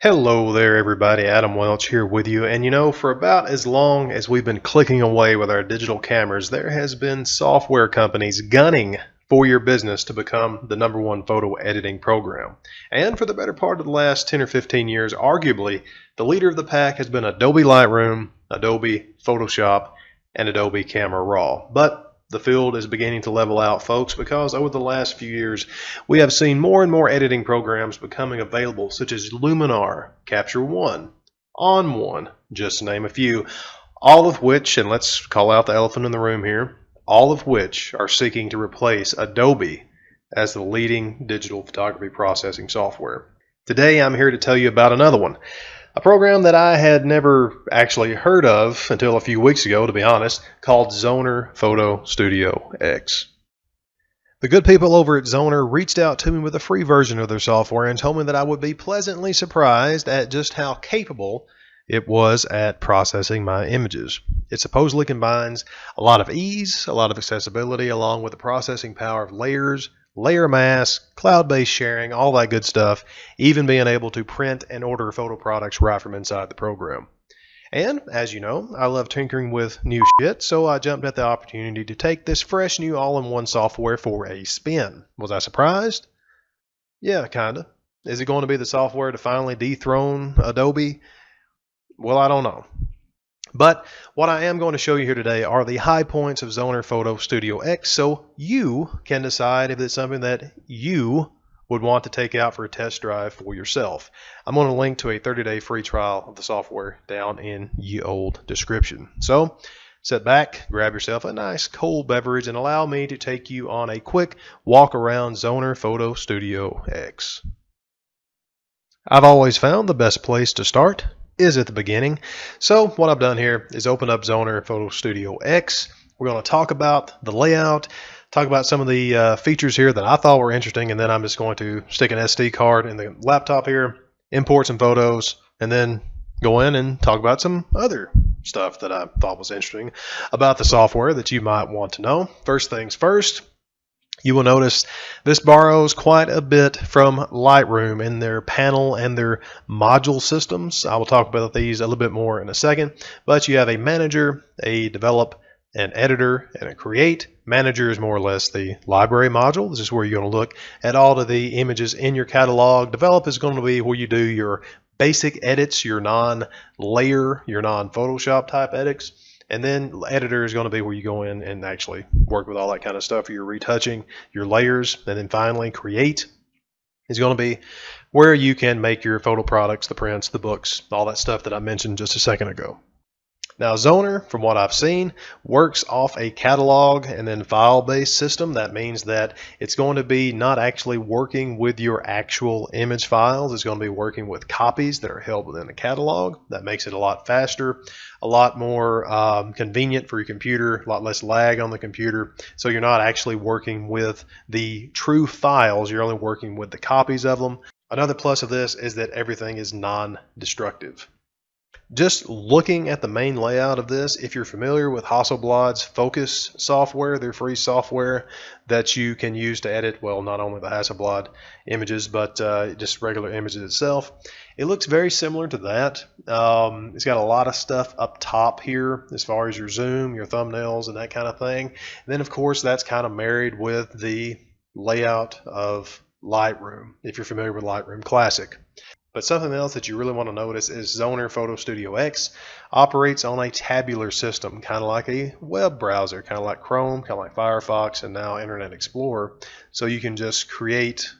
Hello there, everybody. Adam Welch here with you. And for about as long as we've been clicking away with our digital cameras, there has been software companies gunning for your business to become the #1 photo editing program. And for the better part of the last 10 or 15 years, arguably, the leader of the pack has been Adobe Lightroom, Adobe Photoshop, and Adobe Camera Raw. But the field is beginning to level out, folks, because over the last few years, we have seen more and more editing programs becoming available, such as Luminar, Capture One, On One, just to name a few, all of which, and let's call out the elephant in the room here, all of which are seeking to replace Adobe as the leading digital photography processing software. Today, I'm here to tell you about another one. A program that I had never actually heard of until a few weeks ago, to be honest, called Zoner Photo Studio X. The good people over at Zoner reached out to me with a free version of their software and told me that I would be pleasantly surprised at just how capable it was at processing my images. It supposedly combines a lot of ease, a lot of accessibility, along with the processing power of layers, layer mask, cloud-based sharing, all that good stuff, even being able to print and order photo products right from inside the program. And, as you know, I love tinkering with new shit, so I jumped at the opportunity to take this fresh new all-in-one software for a spin. Was I surprised? Yeah, kinda. Is it going to be the software to finally dethrone Adobe? Well, I don't know. But what I am going to show you here today are the high points of Zoner Photo Studio X, so you can decide if it's something that you would want to take out for a test drive for yourself. I'm going to link to a 30-day free trial of the software down in ye old description. So sit back, grab yourself a nice cold beverage, and allow me to take you on a quick walk around Zoner Photo Studio X. I've always found the best place to start is at the beginning. So what I've done here is open up Zoner Photo Studio X. We're going to talk about the layout, talk about some of the features here that I thought were interesting, and then I'm just going to stick an SD card in the laptop here, import some photos, and then go in and talk about some other stuff that I thought was interesting about the software that you might want to know. First things first, you will notice this borrows quite a bit from Lightroom in their panel and their module systems. I will talk about these a little bit more in a second, but you have a manager, a develop, an editor, and a create. Manager is more or less the library module. This is where you're going to look at all of the images in your catalog. Develop is going to be where you do your basic edits, your non-layer, your non-Photoshop type edits. And then editor is going to be where you go in and actually work with all that kind of stuff for your retouching, your layers. And then finally, create is going to be where you can make your photo products, the prints, the books, all that stuff that I mentioned just a second ago. Now, Zoner, from what I've seen, works off a catalog and then file-based system. That means that it's going to be not actually working with your actual image files. It's going to be working with copies that are held within the catalog. That makes it a lot faster, a lot more convenient for your computer, a lot less lag on the computer. So you're not actually working with the true files. You're only working with the copies of them. Another plus of this is that everything is non-destructive. Just looking at the main layout of this, if you're familiar with Hasselblad's Focus software, their free software that you can use to edit, well, not only the Hasselblad images, but just regular images itself, it looks very similar to that. It's got a lot of stuff up top here as far as your zoom, your thumbnails, and that kind of thing. And then, of course, that's kind of married with the layout of Lightroom, if you're familiar with Lightroom Classic. But something else that you really want to notice is Zoner Photo Studio X operates on a tabular system, kind of like a web browser, kind of like Chrome, kind of like Firefox, and now Internet Explorer. So you can just create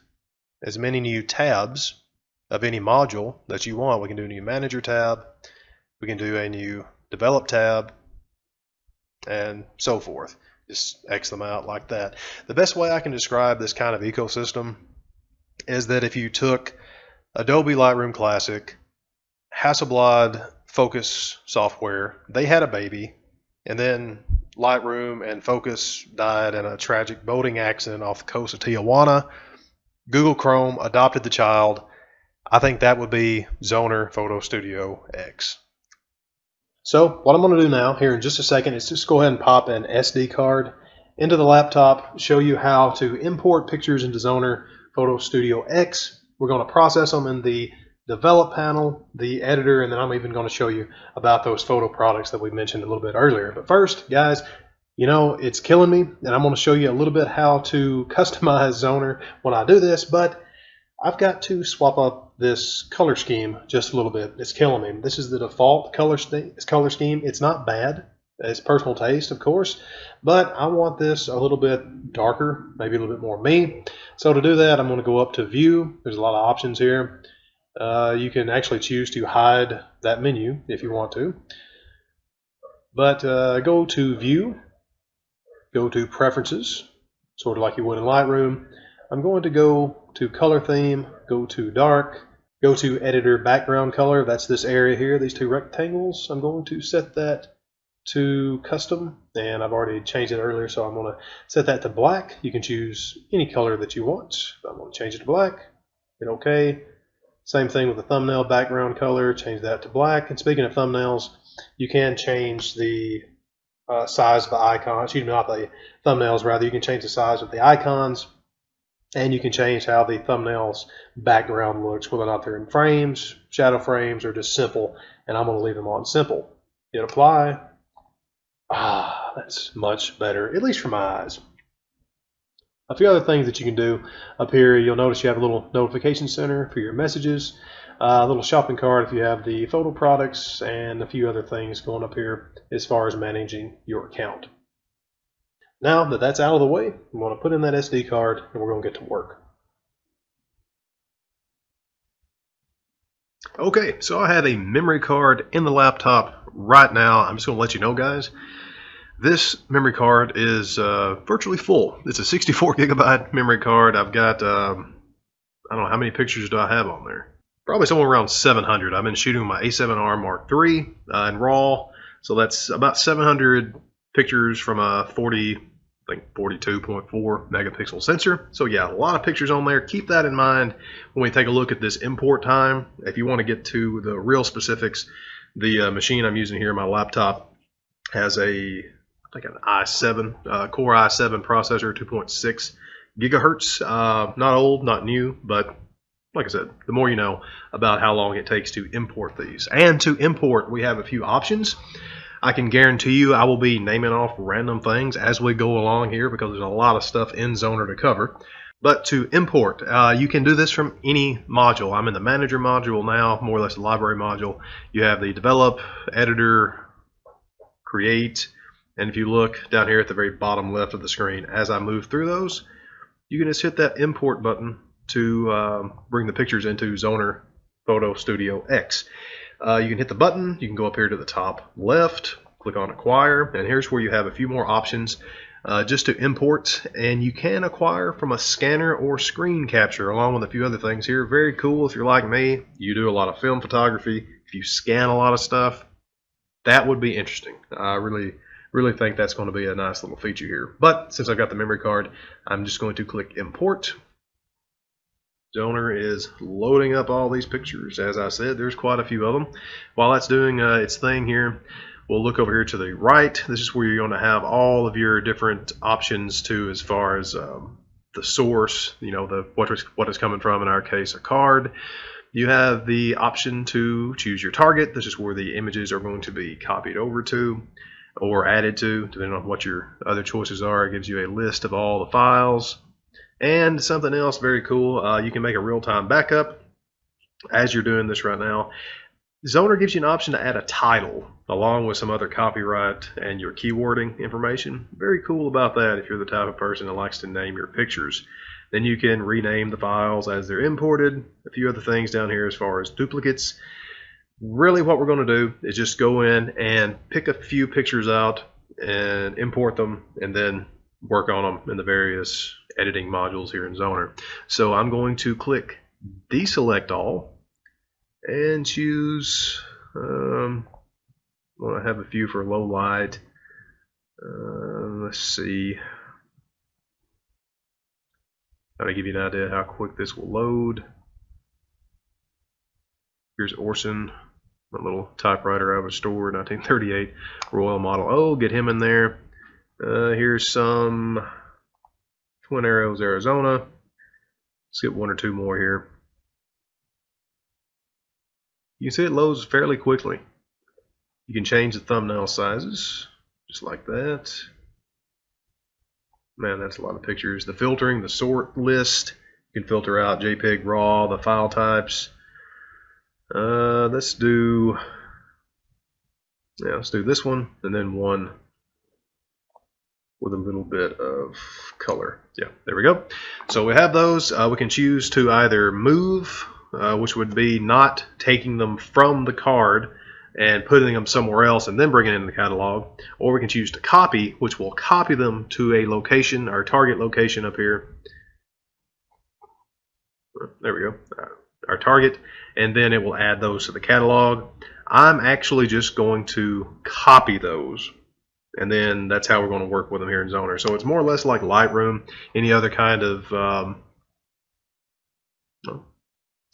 as many new tabs of any module that you want. We can do a new Manager tab, we can do a new Develop tab, and so forth. Just X them out like that. The best way I can describe this kind of ecosystem is that if you took Adobe Lightroom Classic, Hasselblad Focus software, they had a baby, and then Lightroom and Focus died in a tragic boating accident off the coast of Tijuana. Google Chrome adopted the child. I think that would be Zoner Photo Studio X. So what I'm going to do now here in just a second is just go ahead and pop an SD card into the laptop, show you how to import pictures into Zoner Photo Studio X. We're going to process them in the develop panel, the editor, and then I'm even going to show you about those photo products that we mentioned a little bit earlier. But first, guys, you know, it's killing me, and I'm going to show you a little bit how to customize Zoner when I do this, but I've got to swap up this color scheme just a little bit. It's killing me. This is the default color scheme. It's not bad. It's personal taste, of course, but I want this a little bit darker, maybe a little bit more me. So to do that, I'm going to go up to View. There's a lot of options here. You can actually choose to hide that menu if you want to. But go to View, go to Preferences, sort of like you would in Lightroom. I'm going to go to Color Theme, go to Dark, go to Editor Background Color. That's this area here, these two rectangles. I'm going to set that to Custom, and I've already changed it earlier, so I'm going to set that to black. You can choose any color that you want. I'm going to change it to black. Hit OK. Same thing with the thumbnail background color. Change that to black. And speaking of thumbnails, you can change the size of the icons. Excuse me, not the thumbnails, rather. You can change the size of the icons, and you can change how the thumbnails background looks, whether or not they're in frames, shadow frames, or just simple. And I'm going to leave them on simple. Hit Apply. Ah, that's much better, at least for my eyes. A few other things that you can do up here, you'll notice you have a little notification center for your messages, a little shopping cart if you have the photo products, and a few other things going up here as far as managing your account. Now that that's out of the way, I'm going to put in that SD card and we're going to get to work. Okay, so I have a memory card in the laptop right now. I'm just going to let you know, guys. This memory card is virtually full. It's a 64 gigabyte memory card. I've got, I don't know, how many pictures do I have on there? Probably somewhere around 700. I've been shooting my A7R Mark III in RAW. So that's about 700 pictures from a 42.4 megapixel sensor. So yeah, a lot of pictures on there. Keep that in mind when we take a look at this import time. If you want to get to the real specifics, the machine I'm using here, my laptop, has I think an i7, Core i7 processor, 2.6 gigahertz. Not old, not new, but like I said, the more you know about how long it takes to import these. And to import, we have a few options. I can guarantee you I will be naming off random things as we go along here because there's a lot of stuff in Zoner to cover. But to import, you can do this from any module. I'm in the Manager module now, more or less the Library module. You have the Develop, Editor, Create, and if you look down here at the very bottom left of the screen, as I move through those, you can just hit that Import button to bring the pictures into Zoner Photo Studio X. You can hit the button, you can go up here to the top left, click on Acquire, and here's where you have a few more options just to import, and you can acquire from a scanner or screen capture along with a few other things here. Very cool if you're like me, you do a lot of film photography, if you scan a lot of stuff, that would be interesting. I really think that's going to be a nice little feature here. But since I've got the memory card, I'm just going to click Import. Zoner is loading up all these pictures. As I said, there's quite a few of them. While that's doing its thing here, we'll look over here to the right. This is where you're going to have all of your different options too, as far as the source, you know, what is coming from, in our case, a card. You have the option to choose your target. This is where the images are going to be copied over to or added to, depending on what your other choices are. It gives you a list of all the files. And something else very cool, you can make a real-time backup as you're doing this right now. Zoner gives you an option to add a title along with some other copyright and your keywording information. Very cool about that if you're the type of person that likes to name your pictures. Then you can rename the files as they're imported. A few other things down here as far as duplicates. Really what we're going to do is just go in and pick a few pictures out and import them and then work on them in the various editing modules here in Zoner. So I'm going to click Deselect All and choose, well, I have a few for low light. Let's see. That'll give you an idea how quick this will load. Here's Orson, my little typewriter I was stored, 1938 Royal Model O. Get him in there. Here's some Twin Arrows, Arizona. Let's get one or two more here. You can see it loads fairly quickly. You can change the thumbnail sizes, just like that. Man, that's a lot of pictures. The filtering, the sort list, you can filter out JPEG, RAW, the file types. Let's do this one, and then one with a little bit of color. Yeah, there we go. So we have those. We can choose to either move, which would be not taking them from the card and putting them somewhere else and then bringing it in the catalog, or we can choose to copy, which will copy them to a location, our target location up here. There we go, our target, and then it will add those to the catalog. I'm actually just going to copy those, and then that's how we're going to work with them here in Zoner. So it's more or less like Lightroom, any other kind of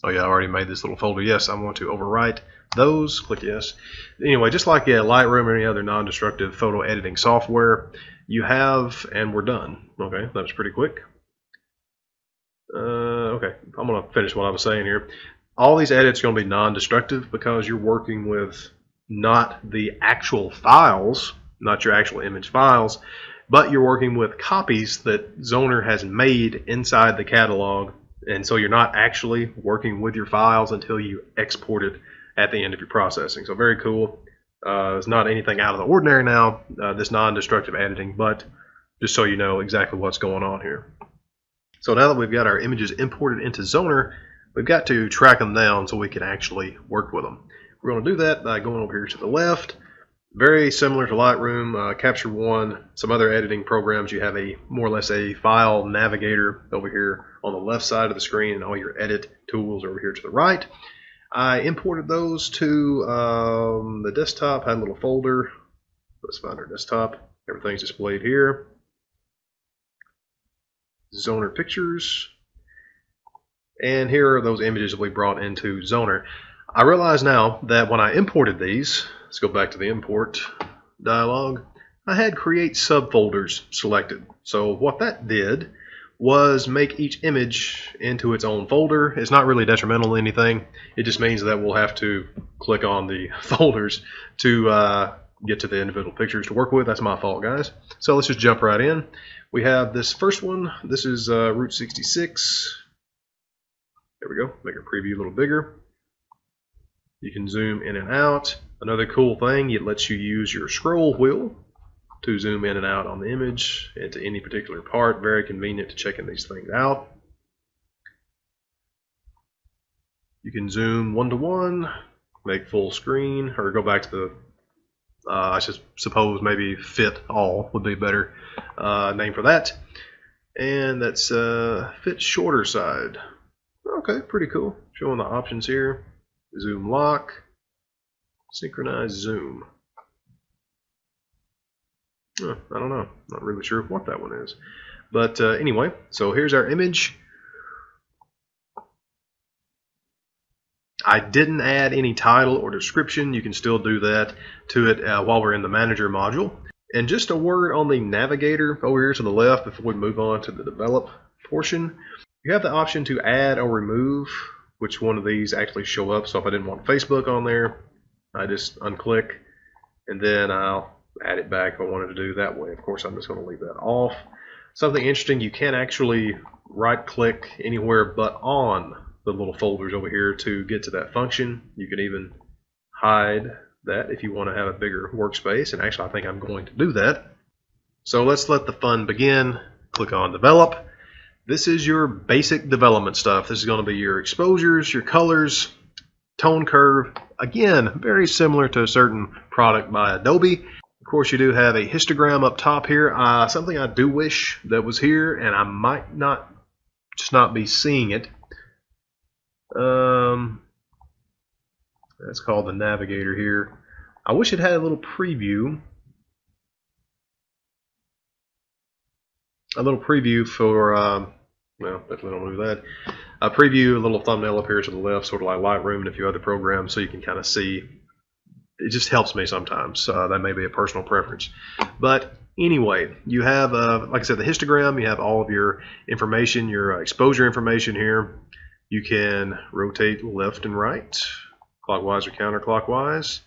oh yeah, I already made this little folder. Yes, I want to overwrite those. Click yes. Anyway, just like Lightroom or any other non-destructive photo editing software, you have, and we're done. Okay, that was pretty quick. Okay, I'm going to finish what I was saying here. All these edits are going to be non-destructive because you're working with not the actual files, not your actual image files, but you're working with copies that Zoner has made inside the catalog. And so you're not actually working with your files until you export it at the end of your processing. So very cool. It's not anything out of the ordinary now, this non-destructive editing, but just so you know exactly what's going on here. So now that we've got our images imported into Zoner, we've got to track them down so we can actually work with them. We're going to do that by going over here to the left. Very similar to Lightroom, Capture One, some other editing programs. You have a more or less a file navigator over here on the left side of the screen, and all your edit tools over here to the right. I imported those to the desktop, had a little folder. Let's find our desktop. Everything's displayed here. Zoner Pictures. And here are those images that we brought into Zoner. I realize now that when I imported these, let's go back to the import dialog, I had create subfolders selected. So what that did was make each image into its own folder. It's not really detrimental to anything. It just means that we'll have to click on the folders to get to the individual pictures to work with. That's my fault, guys. So let's just jump right in. We have this first one. This is Route 66. There we go. Make our preview a little bigger. You can zoom in and out. Another cool thing, it lets you use your scroll wheel to zoom in and out on the image into any particular part. Very convenient to checking these things out. You can zoom one-to-one, make full screen, or go back to the, I should suppose maybe fit all would be a better name for that. And that's fit shorter side. Okay, pretty cool. Showing the options here. Zoom lock, synchronize zoom. I don't know. Not really sure what that one is. But anyway, so here's our image. I didn't add any title or description. You can still do that to it while we're in the manager module. And just a word on the navigator over here to the left before we move on to the develop portion. You have the option to add or remove which one of these actually show up. So if I didn't want Facebook on there, I just unclick and then I'll add it back if I wanted to do that way. Of course, I'm just going to leave that off. Something interesting, you can actually right click anywhere but on the little folders over here to get to that function. You can even hide that if you want to have a bigger workspace, and actually I think I'm going to do that. So let's let the fun begin. Click on develop. This is your basic development stuff. This is going to be your exposures, your colors, tone curve. Again, very similar to a certain product by Adobe. Of course, you do have a histogram up top here. Something I do wish that was here, and I might not just not be seeing it. That's called the navigator here. I wish it had a little preview. A little preview for, well, definitely don't do that. A preview, a little thumbnail up here to the left, sort of like Lightroom and a few other programs, so you can kind of see. It just helps me sometimes. That may be a personal preference. But anyway, you have, like I said, the histogram. You have all of your information, your exposure information here. You can rotate left and right. clockwise or counterclockwise.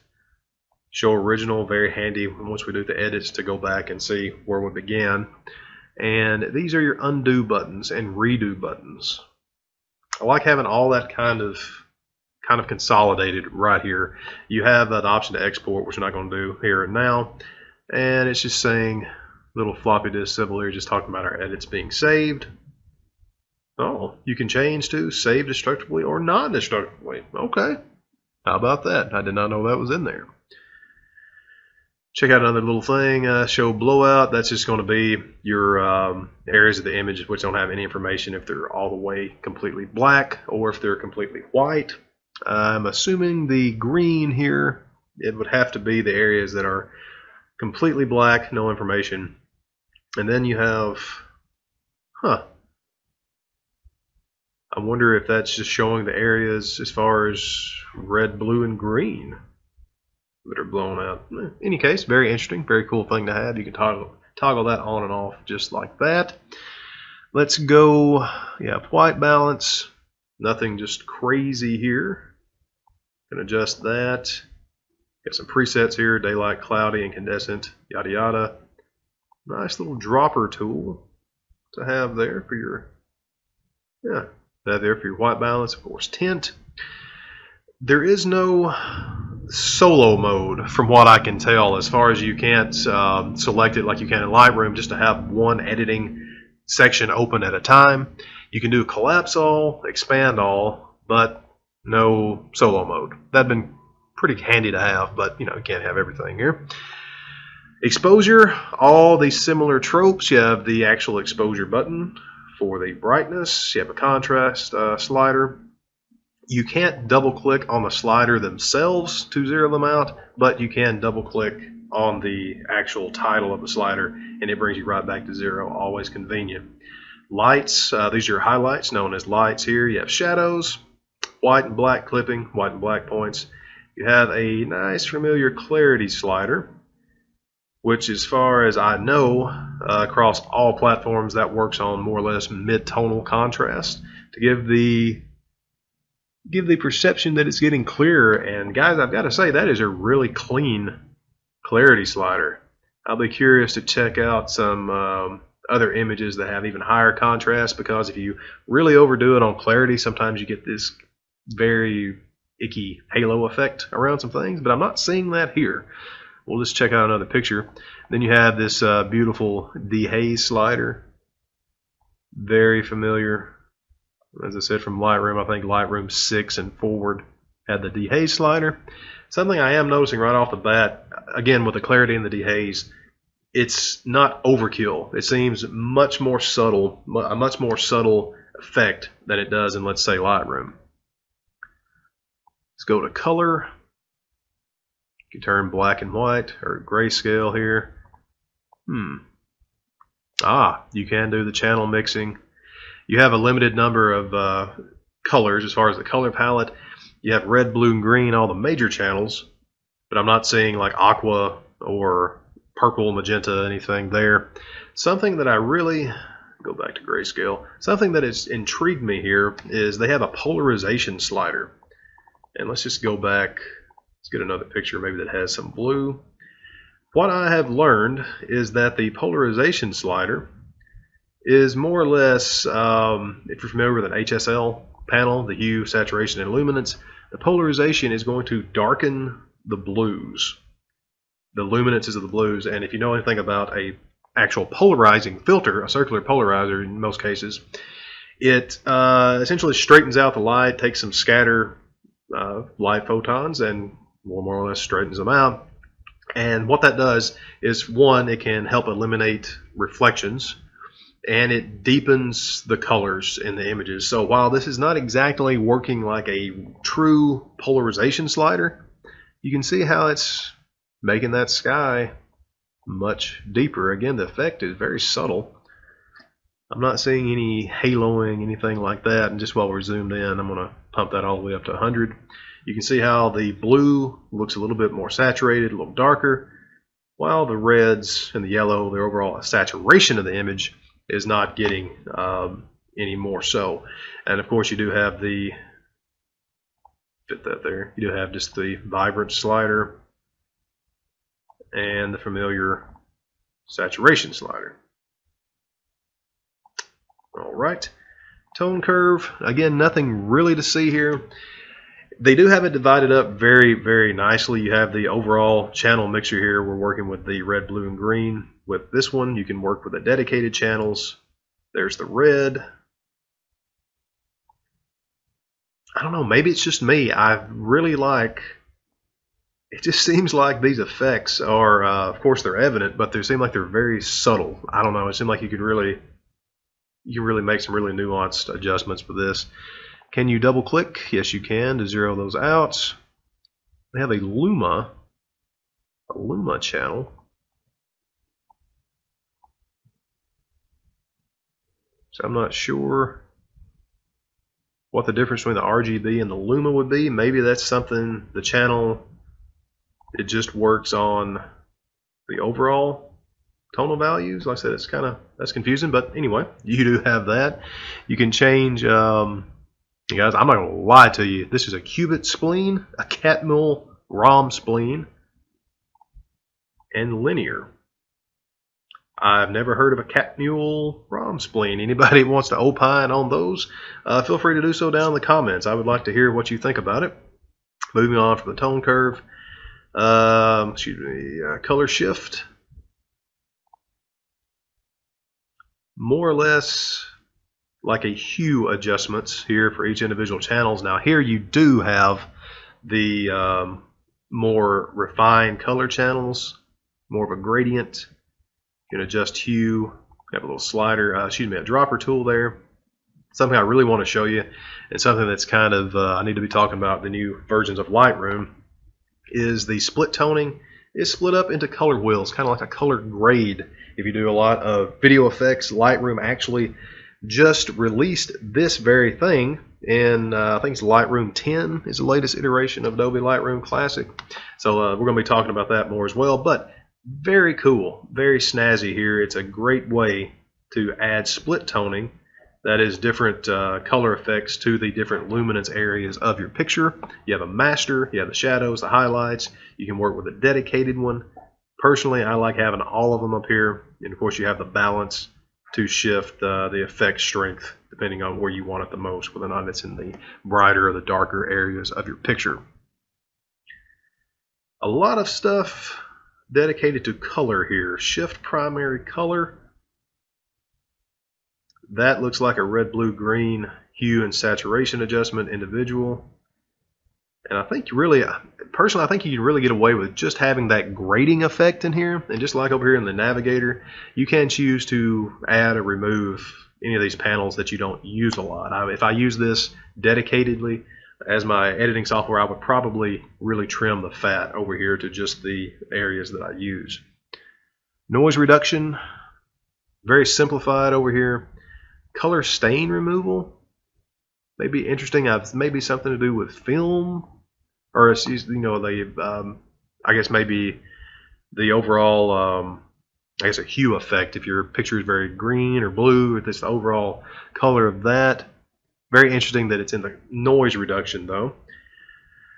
Show original, very handy once we do the edits to go back and see where we began. And these are your undo buttons and redo buttons. I like having all that kind of consolidated right here. You have that option to export, which we're not going to do here and now. And it's just saying little floppy disk symbol here, just talking about our edits being saved. Oh, you can change to save destructively or non-destructively. Okay, how about that? I did not know that was in there. Check out another little thing, show blowout. That's just going to be your areas of the image which don't have any information if they're all the way completely black or if they're completely white. I'm assuming the green here, it would have to be the areas that are completely black, no information. And then you have, I wonder if that's just showing the areas as far as red, blue, and green that are blown out. In any case, very interesting, very cool thing to have. You can toggle that on and off just like that. Let's go, white balance. Nothing just crazy here. Can adjust that. Got some presets here, daylight, cloudy, incandescent, yada yada. Nice little dropper tool to have there for your, that there for your white balance, of course, tint. There is no solo mode from what I can tell, as far as you can't select it like you can in Lightroom just to have one editing section open at a time. You can do collapse all, expand all, but no solo mode. That'd been pretty handy to have, but you can't have everything here. Exposure, all these similar tropes. You have the actual exposure button for the brightness. You have a contrast slider. You can't double click on the slider themselves to zero them out, but you can double click on the actual title of the slider and it brings you right back to zero. Always convenient. Lights, these are your highlights known as lights here. You have shadows, white and black clipping, white and black points. You have a nice familiar clarity slider, which as far as I know, across all platforms that works on more or less mid-tonal contrast to give the perception that it's getting clearer. And guys, I've got to say that is a really clean clarity slider. I'll be curious to check out some other images that have even higher contrast, because if you really overdo it on clarity, sometimes you get this very icky halo effect around some things, but I'm not seeing that here. We'll just check out another picture. Then you have this beautiful dehaze slider. Very familiar. As I said, from Lightroom, I think Lightroom 6 and forward had the dehaze slider. Something I am noticing right off the bat, again with the clarity and the dehaze, it's not overkill. It seems much more subtle, a much more subtle effect than it does in, let's say, Lightroom. Let's go to color. You can turn black and white or grayscale here. You can do the channel mixing. You have a limited number of colors as far as the color palette. You have red, blue, and green, all the major channels, but I'm not seeing like aqua or purple, magenta, anything there. Something that I really, go back to grayscale, something that has intrigued me here is they have a polarization slider. And let's just go back, let's get another picture maybe that has some blue. What I have learned is that the polarization slider is more or less, if you're familiar with an HSL panel, the hue, saturation, and luminance, the polarization is going to darken the blues, the luminances of the blues. And if you know anything about a actual polarizing filter, a circular polarizer in most cases, it essentially straightens out the light, takes some scatter light photons and more or less straightens them out. And what that does is, one, it can help eliminate reflections, and it deepens the colors in the images. So while this is not exactly working like a true polarization slider, you can see how it's making that sky much deeper. Again, the effect is very subtle. I'm not seeing any haloing, anything like that. And just while we're zoomed in, I'm going to pump that all the way up to 100. You can see how the blue looks a little bit more saturated, a little darker, while the reds and the yellow, the overall saturation of the image is not getting any more so. And of course you do have the fit that there. You do have just the vibrant slider and the familiar saturation slider. All right, tone curve, again, nothing really to see here. They do have it divided up very, very nicely. You have the overall channel mixer here. We're working with the red, blue, and green. With this one, you can work with the dedicated channels. There's the red. I don't know, maybe it's just me. I really like, it just seems like these effects are, of course they're evident, but they seem like they're very subtle. I don't know, it seems like you could really make some really nuanced adjustments for this. Can you double click? Yes, you can, to zero those out. They have a Luma channel. So I'm not sure what the difference between the RGB and the Luma would be. Maybe that's something, the channel, it just works on the overall tonal values. Like I said, it's kind of, that's confusing, but anyway, you do have that. You can change, you guys, I'm not going to lie to you, this is a cubit spleen, a Catmull ROM spleen, and linear. I've never heard of a Catmull ROM spleen. Anybody wants to opine on those, feel free to do so down in the comments. I would like to hear what you think about it. Moving on from the tone curve, color shift. More or less like a hue adjustments here for each individual channels. Now here you do have the more refined color channels, more of a gradient. You can adjust hue. You have a little slider, a dropper tool there. Something I really want to show you, and something that's kind of, I need to be talking about the new versions of Lightroom, is the split toning is split up into color wheels, kind of like a color grade. If you do a lot of video effects, Lightroom actually just released this very thing in, I think it's Lightroom 10 is the latest iteration of Adobe Lightroom Classic. So we're going to be talking about that more as well, but very cool, very snazzy here. It's a great way to add split toning, that is different color effects to the different luminance areas of your picture. You have a master, you have the shadows, the highlights. You can work with a dedicated one. Personally, I like having all of them up here, and of course you have the balance to shift the effect strength depending on where you want it the most, whether or not it's in the brighter or the darker areas of your picture. A lot of stuff dedicated to color here. Shift primary color. That looks like a red, blue, green hue and saturation adjustment individual. And I think really, personally, I think you can really get away with just having that grading effect in here. And just like over here in the navigator, you can choose to add or remove any of these panels that you don't use a lot. If I use this dedicatedly as my editing software, I would probably really trim the fat over here to just the areas that I use. Noise reduction, very simplified over here. Color stain removal may be interesting. Maybe something to do with film, or I guess maybe the overall a hue effect. If your picture is very green or blue, if it's the overall color of that. Very interesting that it's in the noise reduction though.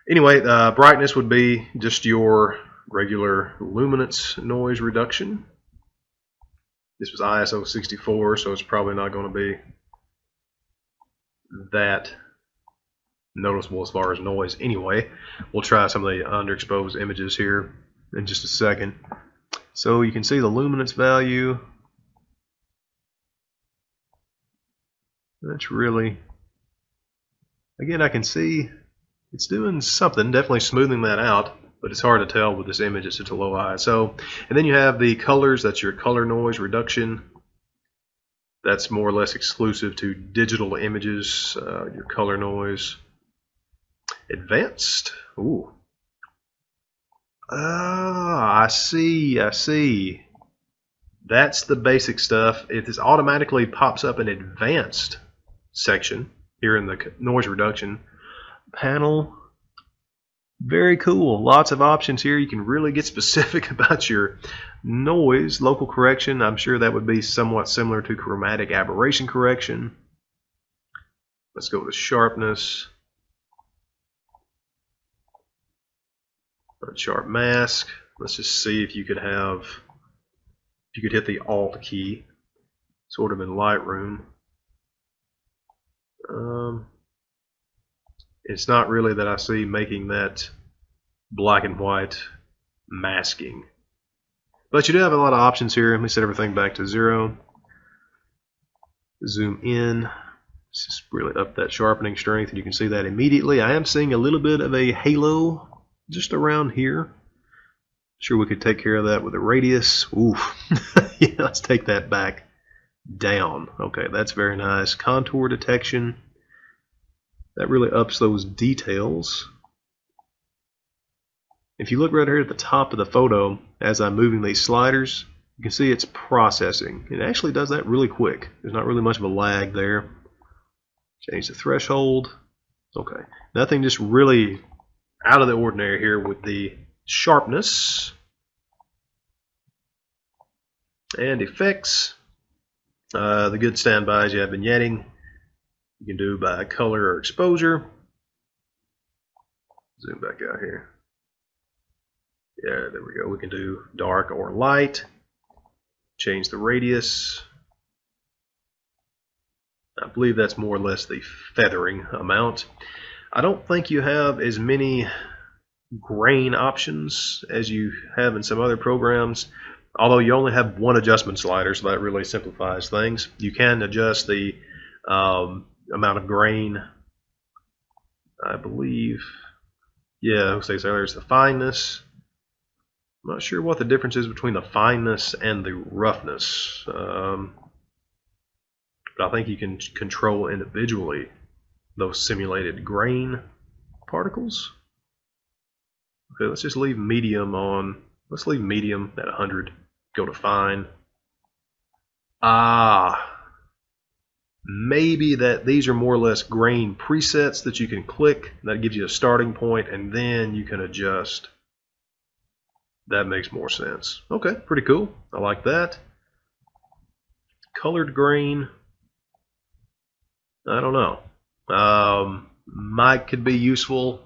Anyway, brightness would be just your regular luminance noise reduction. This was ISO 64, so it's probably not going to be that noticeable as far as noise. Anyway, we'll try some of the underexposed images here in just a second. So you can see the luminance value. That's really, again, I can see it's doing something, definitely smoothing that out, but it's hard to tell with this image. It's such a low ISO. And then you have the colors. That's your color noise reduction. That's more or less exclusive to digital images. Your color noise. Advanced. Ooh. Ah, I see. That's the basic stuff. It just automatically pops up an advanced section here in the noise reduction panel. Very cool. Lots of options here. You can really get specific about your noise. Local correction, I'm sure that would be somewhat similar to chromatic aberration correction. Let's go to sharpness. Unsharp mask. Let's just see if you could have, if you could hit the Alt key, sort of in Lightroom. It's not really that I see making that black and white masking. But you do have a lot of options here. Let me set everything back to 0. Zoom in. Let's just really up that sharpening strength, and you can see that immediately. I am seeing a little bit of a halo just around here. Sure, we could take care of that with a radius. Oof. Yeah, let's take that back down. Okay, that's very nice. Contour detection. That really ups those details. If you look right here at the top of the photo, as I'm moving these sliders, you can see it's processing. It actually does that really quick. There's not really much of a lag there. Change the threshold. Okay, nothing just really out of the ordinary here with the sharpness. And effects. The good standbys, you have vignetting. You can do by color or exposure. Zoom back out here. Yeah, there we go. We can do dark or light. Change the radius. I believe that's more or less the feathering amount. I don't think you have as many grain options as you have in some other programs, although you only have one adjustment slider, so that really simplifies things. You can adjust the amount of grain, I believe. Yeah, Jose said there's the fineness. I'm not sure what the difference is between the fineness and the roughness. But I think you can control individually those simulated grain particles. Okay, let's just leave medium on. Let's leave medium at 100. Go to fine. Maybe that these are more or less grain presets that you can click. That gives you a starting point, and then you can adjust. That makes more sense. Okay, pretty cool. I like that. Colored grain. I don't know. Might could be useful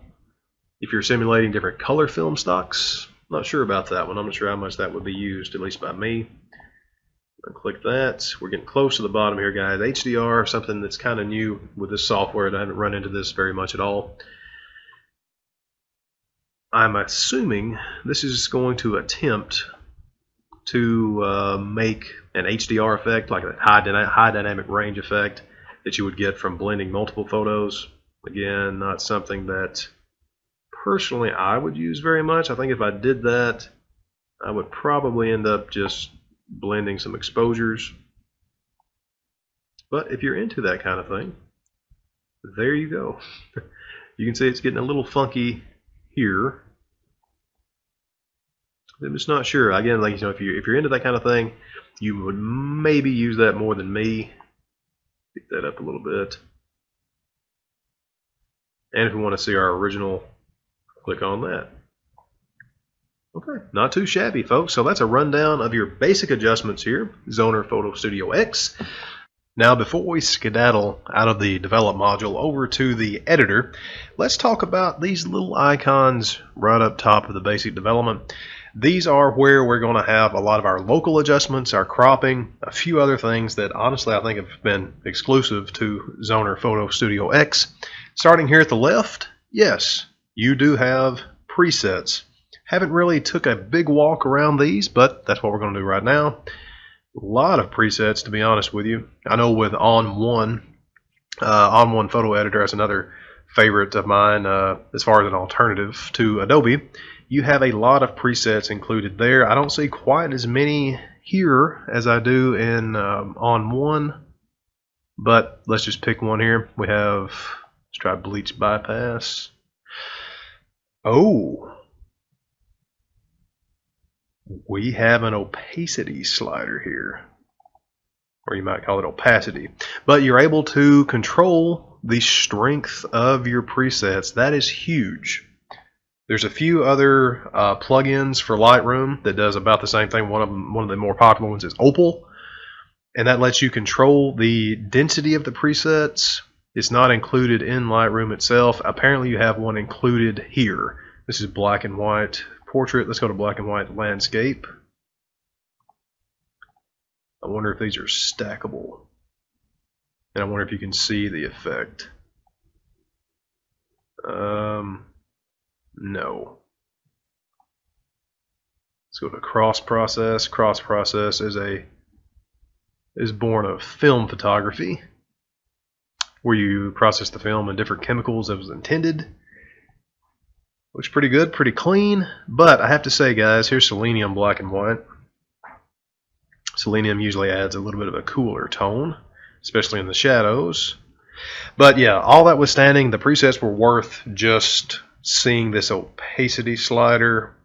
if you're simulating different color film stocks. Not sure about that one. I'm not sure how much that would be used, at least by me. I'll click that. We're getting close to the bottom here, guys. HDR, something that's kind of new with this software. I haven't run into this very much at all. I'm assuming this is going to attempt to make an HDR effect, like a high dynamic range effect that you would get from blending multiple photos. Again, not something that personally I would use very much. I think if I did that, I would probably end up just blending some exposures. But if you're into that kind of thing, there you go. You can see it's getting a little funky here. I'm just not sure. Again, like, you know, if you're into that kind of thing, you would maybe use that more than me. Pick that up a little bit. And if we want to see our original, click on that. Okay, not too shabby, folks. So that's a rundown of your basic adjustments here, Zoner Photo Studio X. Now, before we skedaddle out of the develop module over to the editor, let's talk about these little icons right up top of the basic development. These are where we're going to have a lot of our local adjustments, our cropping, a few other things that honestly I think have been exclusive to Zoner Photo Studio X. Starting here at the left, yes, you do have presets. Haven't really took a big walk around these, but that's what we're going to do right now. A lot of presets, to be honest with you. I know with On1 Photo Editor is another favorite of mine as far as an alternative to Adobe. You have a lot of presets included there. I don't see quite as many here as I do in On1, but let's just pick one here. We have, let's try Bleach Bypass. Oh, we have an opacity slider here, or you might call it opacity, but you're able to control the strength of your presets. That is huge. There's a few other plugins for Lightroom that does about the same thing. One of the more popular ones is Opal, and that lets you control the density of the presets. It's not included in Lightroom itself. Apparently you have one included here. This is black and white portrait. Let's go to black and white landscape. I wonder if these are stackable. And I wonder if you can see the effect. No. Let's go to cross process. Cross process is born of film photography, where you process the film in different chemicals as was intended. Looks pretty good, pretty clean, but I have to say, guys, here's selenium black and white. Selenium usually adds a little bit of a cooler tone, especially in the shadows. But yeah, all that withstanding, the presets were worth just seeing this opacity slider.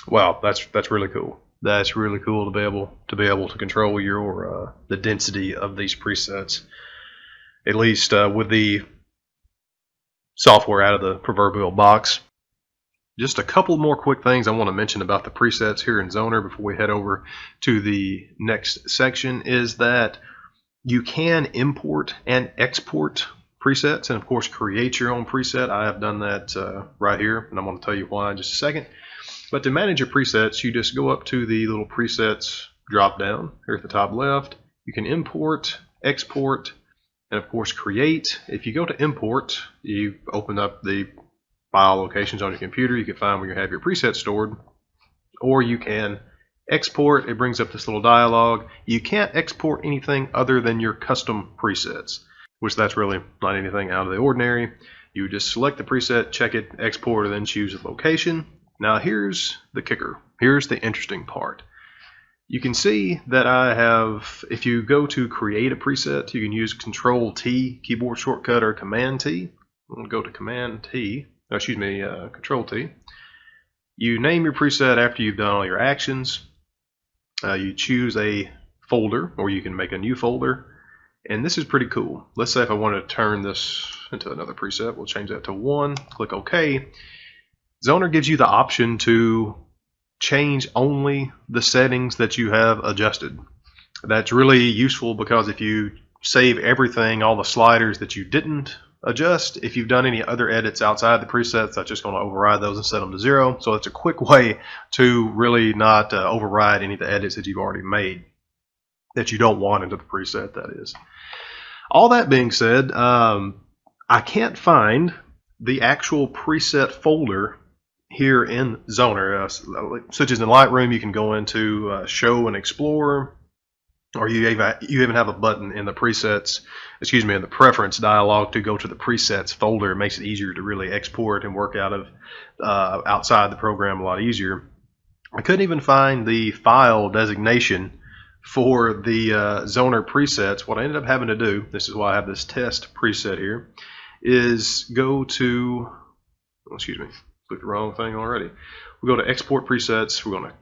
Wow, that's really cool. That's really cool to be able to control your the density of these presets, at least with the software out of the proverbial box. Just a couple more quick things I want to mention about the presets here in Zoner before we head over to the next section is that you can import and export presets and of course create your own preset. I have done that right here, and I'm going to tell you why in just a second. But to manage your presets, you just go up to the little presets drop down here at the top left. You can import, export, and of course create. If you go to import, you open up the file locations on your computer. You can find where you have your presets stored, or you can export. It brings up this little dialog. You can't export anything other than your custom presets, which that's really not anything out of the ordinary. You just select the preset, check it, export, and then choose the location. Now here's the kicker. Here's the interesting part. You can see that I have, if you go to create a preset, you can use Control-T keyboard shortcut or Command-T. I'm going to go to Command-T, Control-T. You name your preset after you've done all your actions. You choose a folder, or you can make a new folder. And this is pretty cool. Let's say if I want to turn this into another preset, we'll change that to 1, click OK. Zoner gives you the option to change only the settings that you have adjusted. That's really useful because if you save everything, all the sliders that you didn't adjust, if you've done any other edits outside the presets, that's just going to override those and set them to 0. So it's a quick way to really not override any of the edits that you've already made that you don't want into the preset, that is. All that being said, I can't find the actual preset folder here in Zoner. Such as in Lightroom, you can go into Show and Explore, or you even have a button in the presets, in the preference dialog to go to the presets folder. It makes it easier to really export and work out of outside the program a lot easier. I couldn't even find the file designation for the Zoner presets. What I ended up having to do, this is why I have this test preset here, is go to, clicked the wrong thing already. We go to export presets. We're going to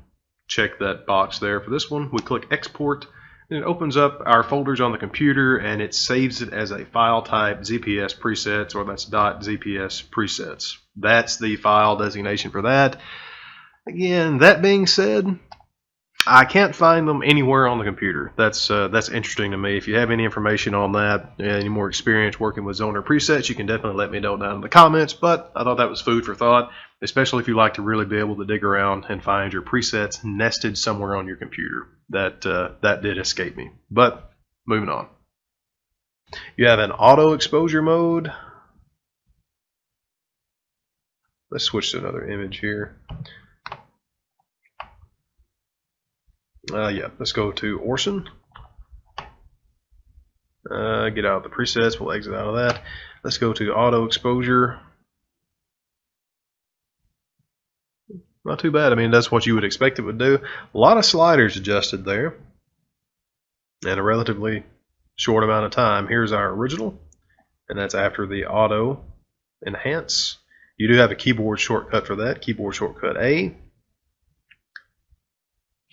check that box there for this one. We click export, and it opens up our folders on the computer, and it saves it as a file type ZPS presets, or that's .zps presets. That's the file designation for that. Again, that being said, I can't find them anywhere on the computer. That's interesting to me. If you have any information on that, any more experience working with Zoner presets, you can definitely let me know down in the comments. But I thought that was food for thought, especially if you like to really be able to dig around and find your presets nested somewhere on your computer. That did escape me. But moving on. You have an auto exposure mode. Let's switch to another image here. Let's go to Orson. Get out of the presets. We'll exit out of that. Let's go to auto exposure. Not too bad. I mean, that's what you would expect it would do. A lot of sliders adjusted there in a relatively short amount of time. Here's our original, and that's after the auto enhance. You do have a keyboard shortcut for that. Keyboard shortcut A.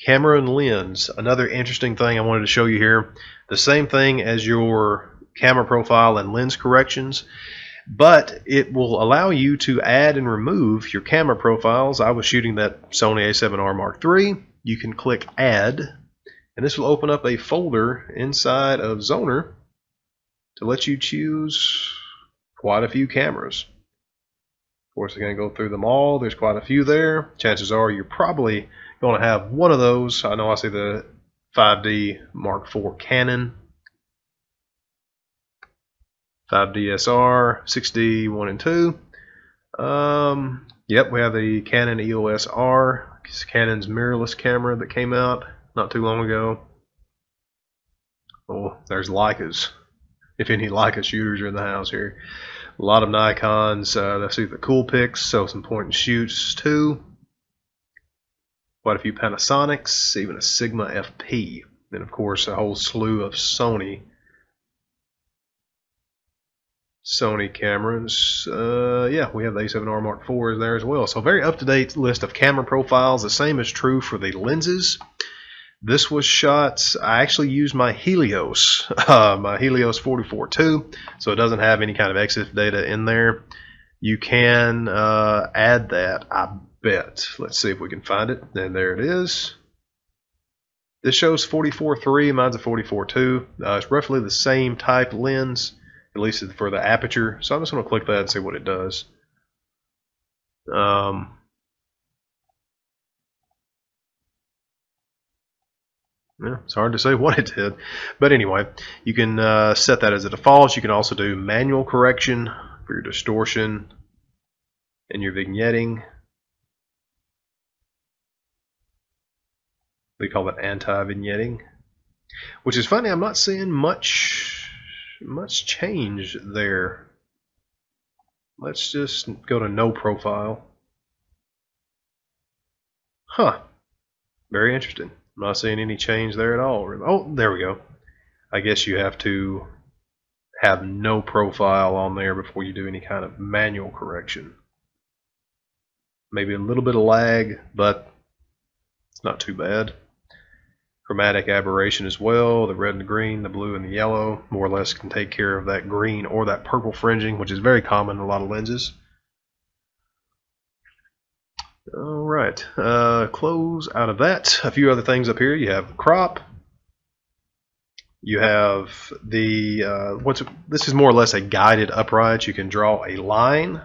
Camera and lens, another interesting thing I wanted to show you here. The same thing as your camera profile and lens corrections, but it will allow you to add and remove your camera profiles. I was shooting that Sony A7R Mark III. You can click add, and this will open up a folder inside of Zoner to let you choose quite a few cameras. course, I'm going to go through them all. There's quite a few there. Chances are you're probably going to have one of those. I know I see the 5D Mark IV Canon, 5DSR, 6D 1 and 2. Yep, we have the Canon EOS R. It's Canon's mirrorless camera that came out not too long ago. Oh, there's Leicas. If any Leica shooters are in the house here. A lot of Nikons. Let's see the Coolpix, so some point and shoots too. Quite a few Panasonics, even a Sigma FP. Then of course a whole slew of Sony cameras. Yeah, we have the A7R Mark IVs there as well. So very up-to-date list of camera profiles. The same is true for the lenses. This was shot, I actually used my Helios, my Helios 44-2, so it doesn't have any kind of EXIF data in there. You can add that, I bet. Let's see if we can find it. And there it is. This shows 44-3, mine's a 44-2. It's roughly the same type lens, at least for the aperture. So I'm just going to click that and see what it does. Yeah, it's hard to say what it did. But anyway, you can set that as a default. You can also do manual correction for your distortion and your vignetting. They call it anti-vignetting. Which is funny, I'm not seeing much change there. Let's just go to no profile. Huh. Very interesting. I'm not seeing any change there at all. Oh, there we go. I guess you have to have no profile on there before you do any kind of manual correction. Maybe a little bit of lag, but it's not too bad. Chromatic aberration as well. The red and the green, the blue and the yellow more or less can take care of that green or that purple fringing, which is very common in a lot of lenses. Alright, close out of that. A few other things up here. You have crop. You have the, this is more or less a guided upright. You can draw a line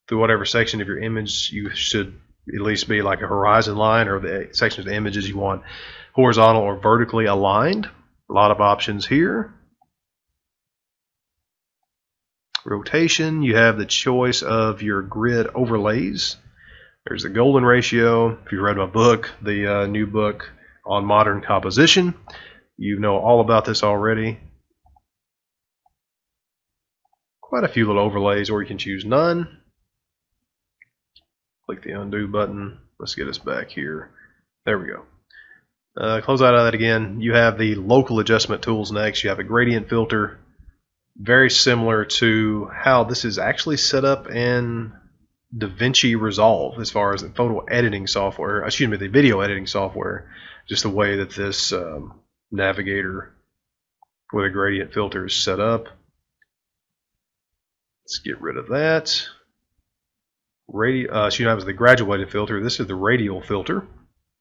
through whatever section of your image you should at least be like a horizon line, or the section of the images you want horizontal or vertically aligned. A lot of options here. Rotation, you have the choice of your grid overlays. There's the golden ratio. If you read my book, the new book on modern composition, you know all about this already. Quite a few little overlays, or you can choose none. Click the undo button. Let's get us back here. There we go. Close out of that again. You have the local adjustment tools next. You have a gradient filter, very similar to how this is actually set up in DaVinci Resolve as far as the photo editing software, excuse me, the video editing software. Just the way that this navigator with a gradient filter is set up. Let's get rid of that. That was the graduated filter. This is the radial filter.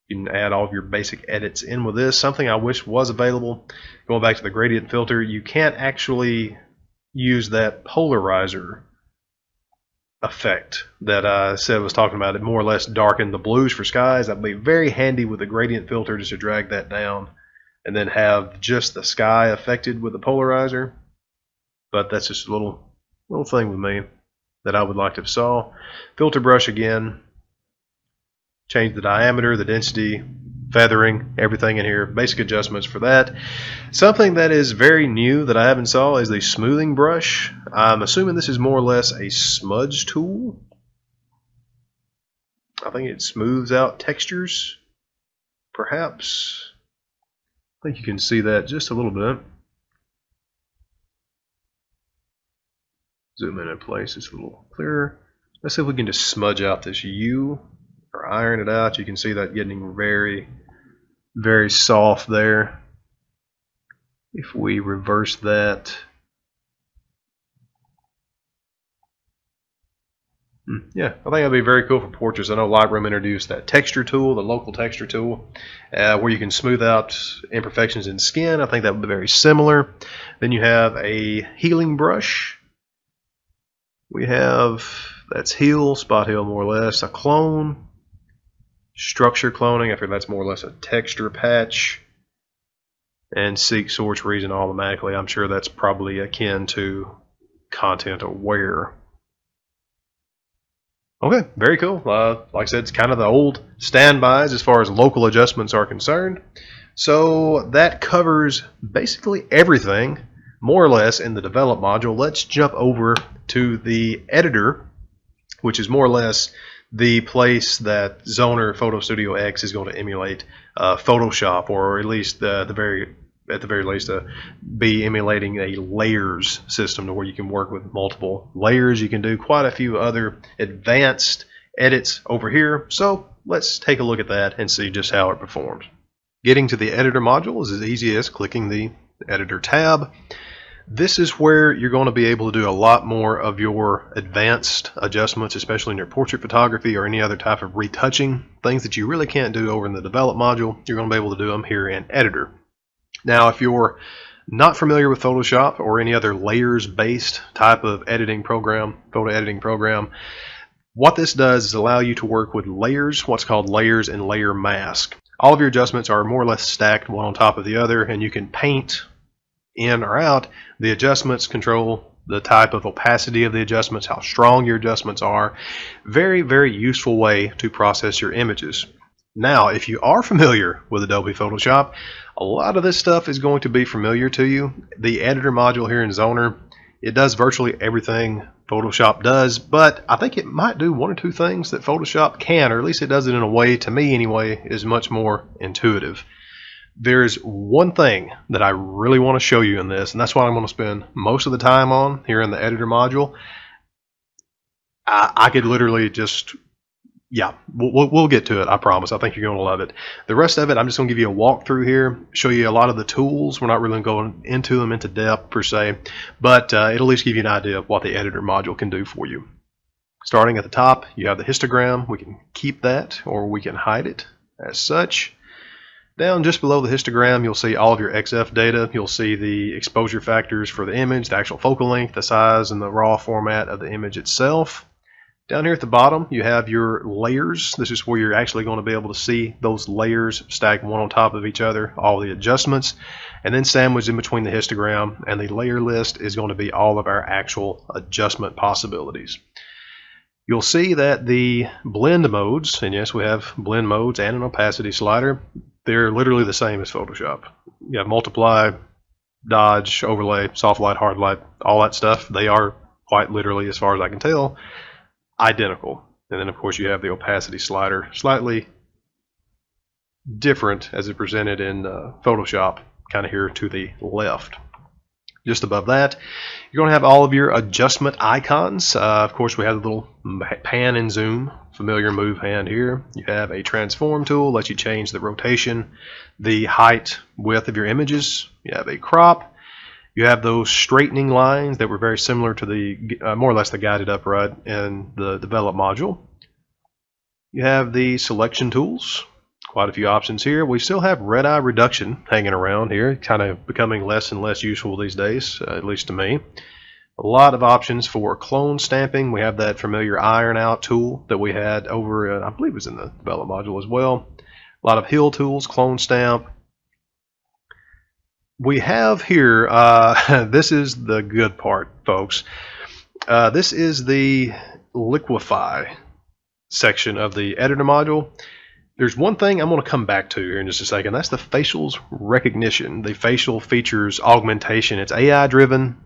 You can add all of your basic edits in with this. Something I wish was available. Going back to the gradient filter, you can't actually use that polarizer effect that I said was talking about. It more or less darkened the blues for skies. That'd be very handy with the gradient filter, just to drag that down and then have just the sky affected with the polarizer. But that's just a little thing with me that I would like to have saw. Filter brush again. Change the diameter, the density, feathering, everything in here. Basic adjustments for that. Something that is very new that I haven't saw is the smoothing brush. I'm assuming this is more or less a smudge tool. I think it smooths out textures, perhaps. I think you can see that just a little bit. Zoom in place, it's a little clearer. Let's see if we can just smudge out this U or iron it out. You can see that getting very, very soft there. If we reverse that, yeah, I think that'd be very cool for portraits. I know Lightroom introduced that texture tool, the local texture tool, where you can smooth out imperfections in skin. I think that would be very similar. Then you have a healing brush. We have That's heal, spot heal more or less. A clone, structure cloning, I think that's more or less a texture patch. And seek source reason automatically. I'm sure that's probably akin to content aware. Okay, very cool. Like I said, it's kind of the old standbys as far as local adjustments are concerned. So that covers basically everything, more or less, in the develop module. Let's jump over to the editor, which is more or less the place that Zoner Photo Studio X is going to emulate Photoshop, or at least at the very least be emulating a layers system to where you can work with multiple layers. You can do quite a few other advanced edits over here. So let's take a look at that and see just how it performs. Getting to the editor module is as easy as clicking the editor tab. This is where you're going to be able to do a lot more of your advanced adjustments, especially in your portrait photography or any other type of retouching, things that you really can't do over in the develop module. You're going to be able to do them here in editor. Now, if you're not familiar with Photoshop or any other layers-based type of editing program, photo editing program, what this does is allow you to work with layers, what's called layers and layer mask. All of your adjustments are more or less stacked one on top of the other, and you can paint in or out the adjustments, control the type of opacity of the adjustments, how strong your adjustments are. Very, very useful way to process your images. Now, if you are familiar with Adobe Photoshop, a lot of this stuff is going to be familiar to you. The editor module here in Zoner, it does virtually everything Photoshop does, but I think it might do one or two things that Photoshop can, or at least it does it in a way, to me anyway, is much more intuitive. There's one thing that I really want to show you in this, and that's what I'm going to spend most of the time on here in the editor module. I could literally just, yeah, we'll get to it, I promise. I think you're going to love it. The rest of it, I'm just going to give you a walkthrough here, show you a lot of the tools. We're not really going into them into depth per se, but it'll at least give you an idea of what the editor module can do for you. Starting at the top, you have the histogram. We can keep that, or we can hide it as such. Down just below the histogram, you'll see all of your XF data. You'll see the exposure factors for the image, the actual focal length, the size, and the raw format of the image itself. Down here at the bottom, you have your layers. This is where you're actually going to be able to see those layers stacked one on top of each other, all the adjustments. And then sandwiched in between the histogram and the layer list is going to be all of our actual adjustment possibilities. You'll see that the blend modes, and yes, we have blend modes and an opacity slider, they're literally the same as Photoshop. You have multiply, dodge, overlay, soft light, hard light, all that stuff. They are quite literally, as far as I can tell, identical. And then of course you have the opacity slider, slightly different as it presented in Photoshop, kind of here to the left. Just above that, you're going to have all of your adjustment icons. Of course, we have the little pan and zoom, familiar move hand here. You have a transform tool, lets you change the rotation, the height, width of your images. You have a crop. You have those straightening lines that were very similar to the, more or less the guided upright in the develop module. You have the selection tools. Quite a few options here. We still have red eye reduction hanging around here, kind of becoming less and less useful these days, at least to me. A lot of options for clone stamping. We have that familiar iron out tool that we had over, I believe it was in the develop module as well. A lot of hill tools, clone stamp. We have here, this is the good part, folks. This is the liquify section of the editor module. There's one thing I'm going to come back to here in just a second. That's the facials recognition, the facial features augmentation. It's AI driven.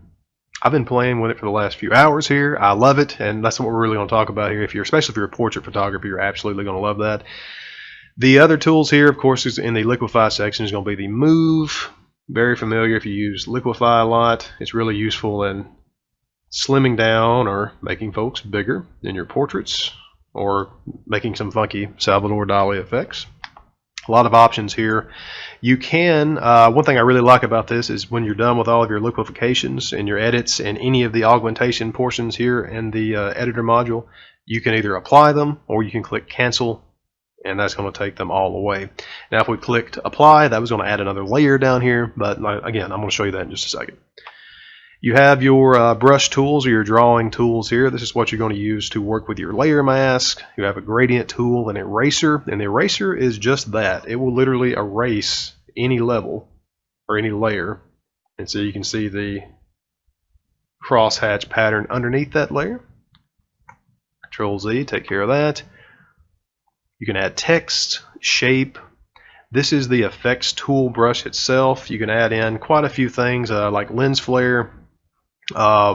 I've been playing with it for the last few hours here. I love it, and that's what we're really going to talk about here. Especially if you're a portrait photographer, you're absolutely going to love that. The other tools here, of course, is in the liquify section is going to be the move. Very familiar if you use liquify a lot. It's really useful in slimming down or making folks bigger in your portraits, or making some funky Salvador Dali effects. A lot of options here. You can, one thing I really like about this is when you're done with all of your liquefations and your edits and any of the augmentation portions here in the editor module, you can either apply them or you can click cancel, and that's going to take them all away. Now if we clicked apply, that was going to add another layer down here, but again, I'm going to show you that in just a second. You have your brush tools or your drawing tools here. This is what you're going to use to work with your layer mask. You have a gradient tool, an eraser, and the eraser is just that. It will literally erase any level or any layer. And so you can see the crosshatch pattern underneath that layer. Control Z, take care of that. You can add text, shape. This is the effects tool brush itself. You can add in quite a few things like lens flare, a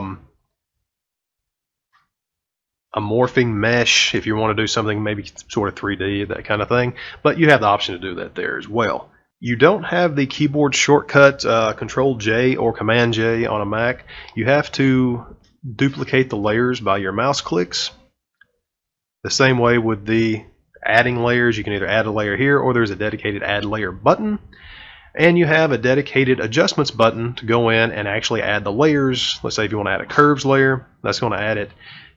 morphing mesh if you want to do something maybe sort of 3D, that kind of thing. But you have the option to do that there as well. You don't have the keyboard shortcut Control J or Command J on a Mac. You have to duplicate the layers by your mouse clicks. The same way with the adding layers, you can either add a layer here or there's a dedicated add layer button. And you have a dedicated adjustments button to go in and actually add the layers. Let's say if you want to add a curves layer, that's going to add it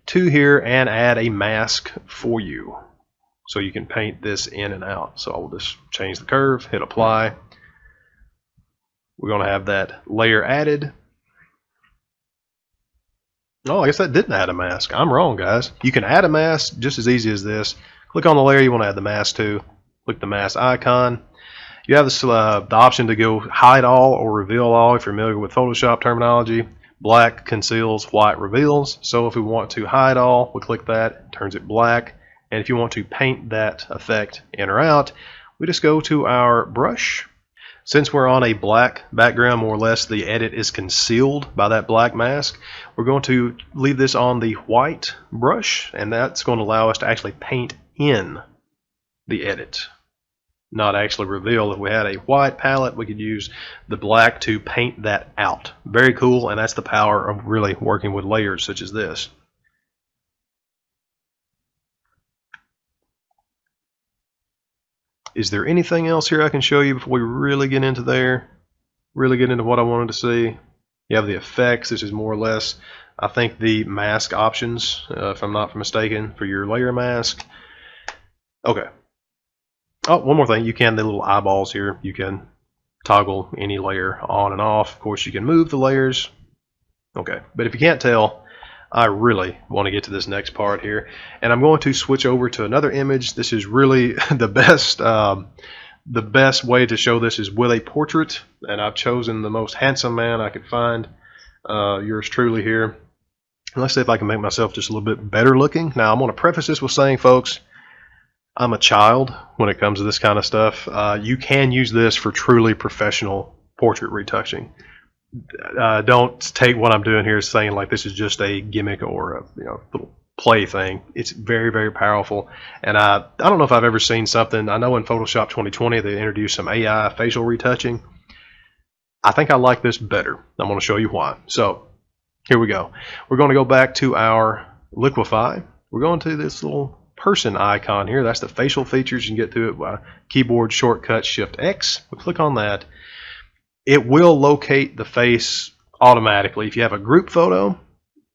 to here and add a mask for you. So you can paint this in and out. So I'll just change the curve, hit apply. We're going to have that layer added. Oh, I guess that didn't add a mask. I'm wrong, guys. You can add a mask just as easy as this. Click on the layer you want to add the mask to. Click the mask icon. You have this, the option to go hide all or reveal all if you're familiar with Photoshop terminology. Black conceals, white reveals. So if we want to hide all, we click that, it turns it black. And if you want to paint that effect in or out, we just go to our brush. Since we're on a black background, more or less, the edit is concealed by that black mask. We're going to leave this on the white brush, and that's going to allow us to actually paint in the edit, not actually reveal. If we had a white palette, we could use the black to paint that out. Very cool, and that's the power of really working with layers such as this. Is there anything else here I can show you before we really get into there? Really get into what I wanted to see? You have the effects. This is more or less, I think, the mask options, if I'm not mistaken, for your layer mask. Okay. Oh, one more thing. You can, the little eyeballs here, you can toggle any layer on and off. Of course, you can move the layers. Okay, but if you can't tell, I really want to get to this next part here, and I'm going to switch over to another image. This is really the best way to show this is with a portrait, and I've chosen the most handsome man I could find, yours truly here. And let's see if I can make myself just a little bit better looking. Now, I'm going to preface this with saying, folks, I'm a child when it comes to this kind of stuff. You can use this for truly professional portrait retouching. Don't take what I'm doing here as saying like this is just a gimmick or a little play thing. It's very, very powerful, and I don't know if I've ever seen something. I know in Photoshop 2020 they introduced some AI facial retouching. I think I like this better. I'm going to show you why. So here we go. We're going to go back to our liquify. We're going to this little person icon here. That's the facial features. You can get to it by keyboard shortcut Shift X. We click on that. It will locate the face automatically. If you have a group photo,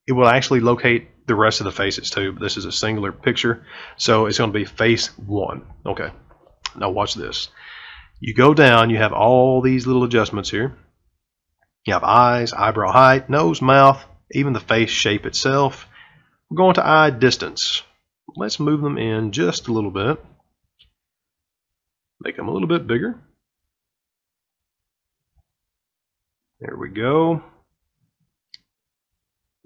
it will actually locate the rest of the faces too. But this is a singular picture, so it's going to be face 1. Okay, now watch this. You go down, you have all these little adjustments here. You have eyes, eyebrow height, nose, mouth, even the face shape itself. We're going to eye distance. Let's move them in just a little bit. Make them a little bit bigger. There we go.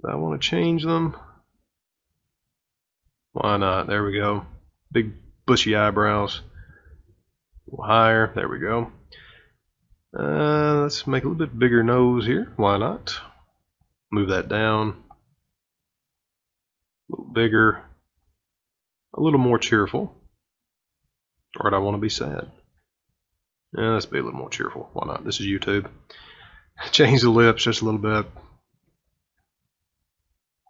I want to change them. Why not? There we go. Big bushy eyebrows. A little higher. There we go. Let's make a little bit bigger nose here. Why not? Move that down. A little bigger. A little more cheerful. Or do I want to be sad? Yeah, let's be a little more cheerful. Why not? This is YouTube. Change the lips just a little bit.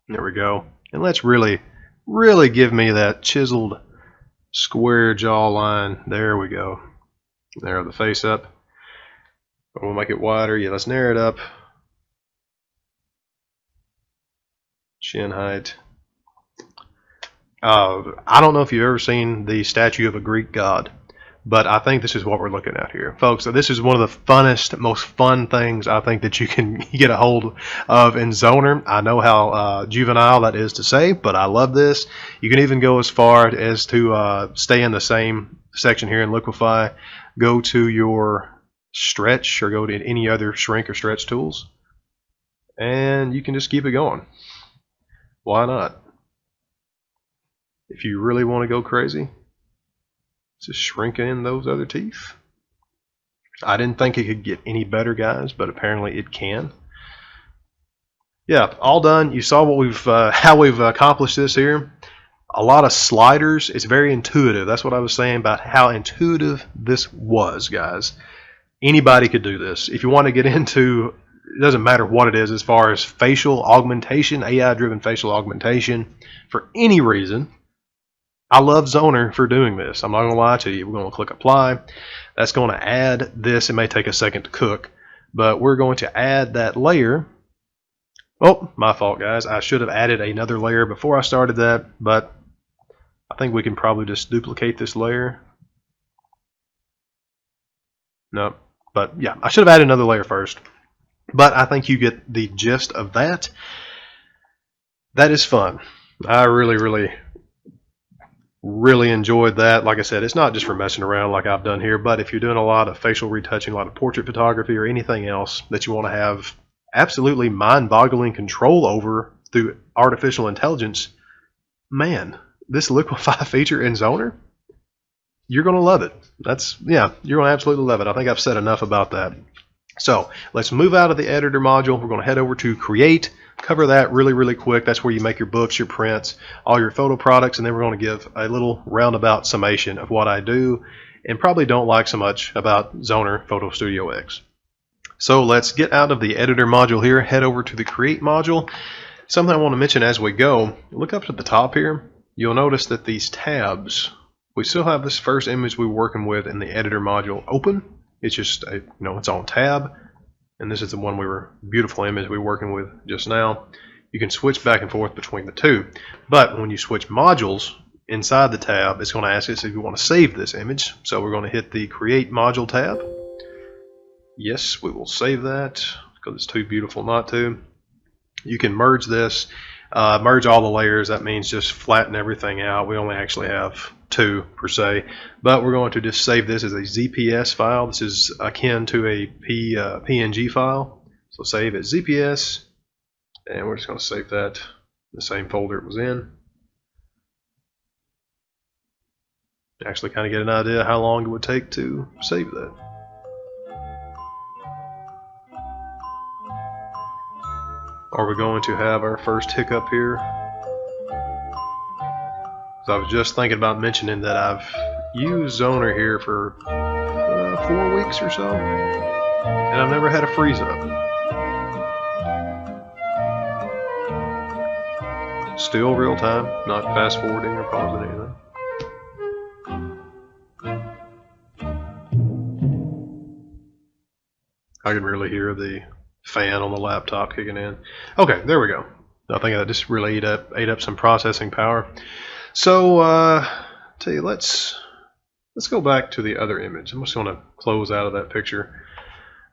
There we go. And let's really, really give me that chiseled square jawline. There we go. Narrow the face up. We'll make it wider. Yeah, let's narrow it up. Chin height. I don't know if you've ever seen the statue of a Greek god, But I think this is what we're looking at here, folks. So this is one of the funnest, most fun things I think that you can get a hold of in Zoner. I know how juvenile that is to say, but I love this. You can even go as far as to stay in the same section here in Liquify, go to your stretch or go to any other shrink or stretch tools, and you can just keep it going. Why not? If you really want to go crazy, just shrink in those other teeth. I didn't think it could get any better, guys, but apparently it can. Yeah, all done. You saw what we've how we've accomplished this here. A lot of sliders. It's very intuitive. That's what I was saying about how intuitive this was, guys. Anybody could do this. If you want to get into, it doesn't matter what it is as far as facial augmentation, AI-driven facial augmentation, for any reason, I love Zoner for doing this. I'm not going to lie to you. We're going to click apply. That's going to add this. It may take a second to cook, but we're going to add that layer. Oh, my fault, guys. I should have added another layer before I started that, but I think we can probably just duplicate this layer. No, but yeah, I should have added another layer first. But I think you get the gist of that. That is fun. I really enjoyed that. Like I said, it's not just for messing around like I've done here, but if you're doing a lot of facial retouching, a lot of portrait photography, or anything else that you want to have absolutely mind-boggling control over through artificial intelligence, man, this Liquify feature in Zoner, you're going to love it. Yeah, you're going to absolutely love it. I think I've said enough about that. So let's move out of the editor module. We're going to head over to create, cover that really quick. That's where you make your books, your prints, all your photo products, and then we're going to give a little roundabout summation of what I do and probably don't like so much about Zoner Photo Studio X. So let's get out of the editor module here, head over to the create module. Something I want to mention as we go, look up at the top here. You'll notice that these tabs, we still have this first image we're working with in the editor module open. It's just it's on tab, and this is the beautiful image we were working with just now. You can switch back and forth between the two, but when you switch modules inside the tab, it's going to ask us if you want to save this image. So we're going to hit the create module tab. Yes, we will save that because it's too beautiful not to. You can merge this, merge all the layers. That means just flatten everything out. We only actually have 2 per se, but we're going to just save this as a ZPS file. This is akin to a PNG file, so save as ZPS, and we're just going to save that in the same folder it was in. Actually kind of get an idea how long it would take to save that. Are we going to have our first hiccup here? I was just thinking about mentioning that I've used Zoner here for 4 weeks or so, and I've never had a freeze up. Still real time, not fast forwarding or pausing anything. I can really hear the fan on the laptop kicking in. Okay, there we go. I think that just really ate up some processing power. So, tell you, let's go back to the other image. I'm just going to close out of that picture,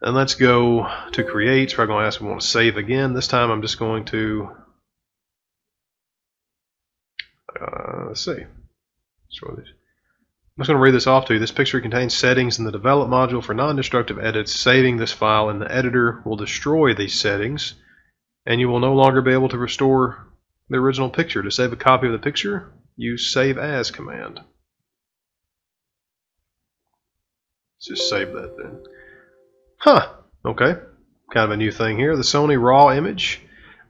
and let's go to create. So I'm going to ask if we want to save again. This time, I'm just going to let's see. I'm just going to read this off to you. This picture contains settings in the develop module for non-destructive edits. Saving this file in the editor will destroy these settings, and you will no longer be able to restore the original picture. To save a copy of the picture, use save as command. Let's just save that then. Huh, okay. Kind of a new thing here. The Sony RAW image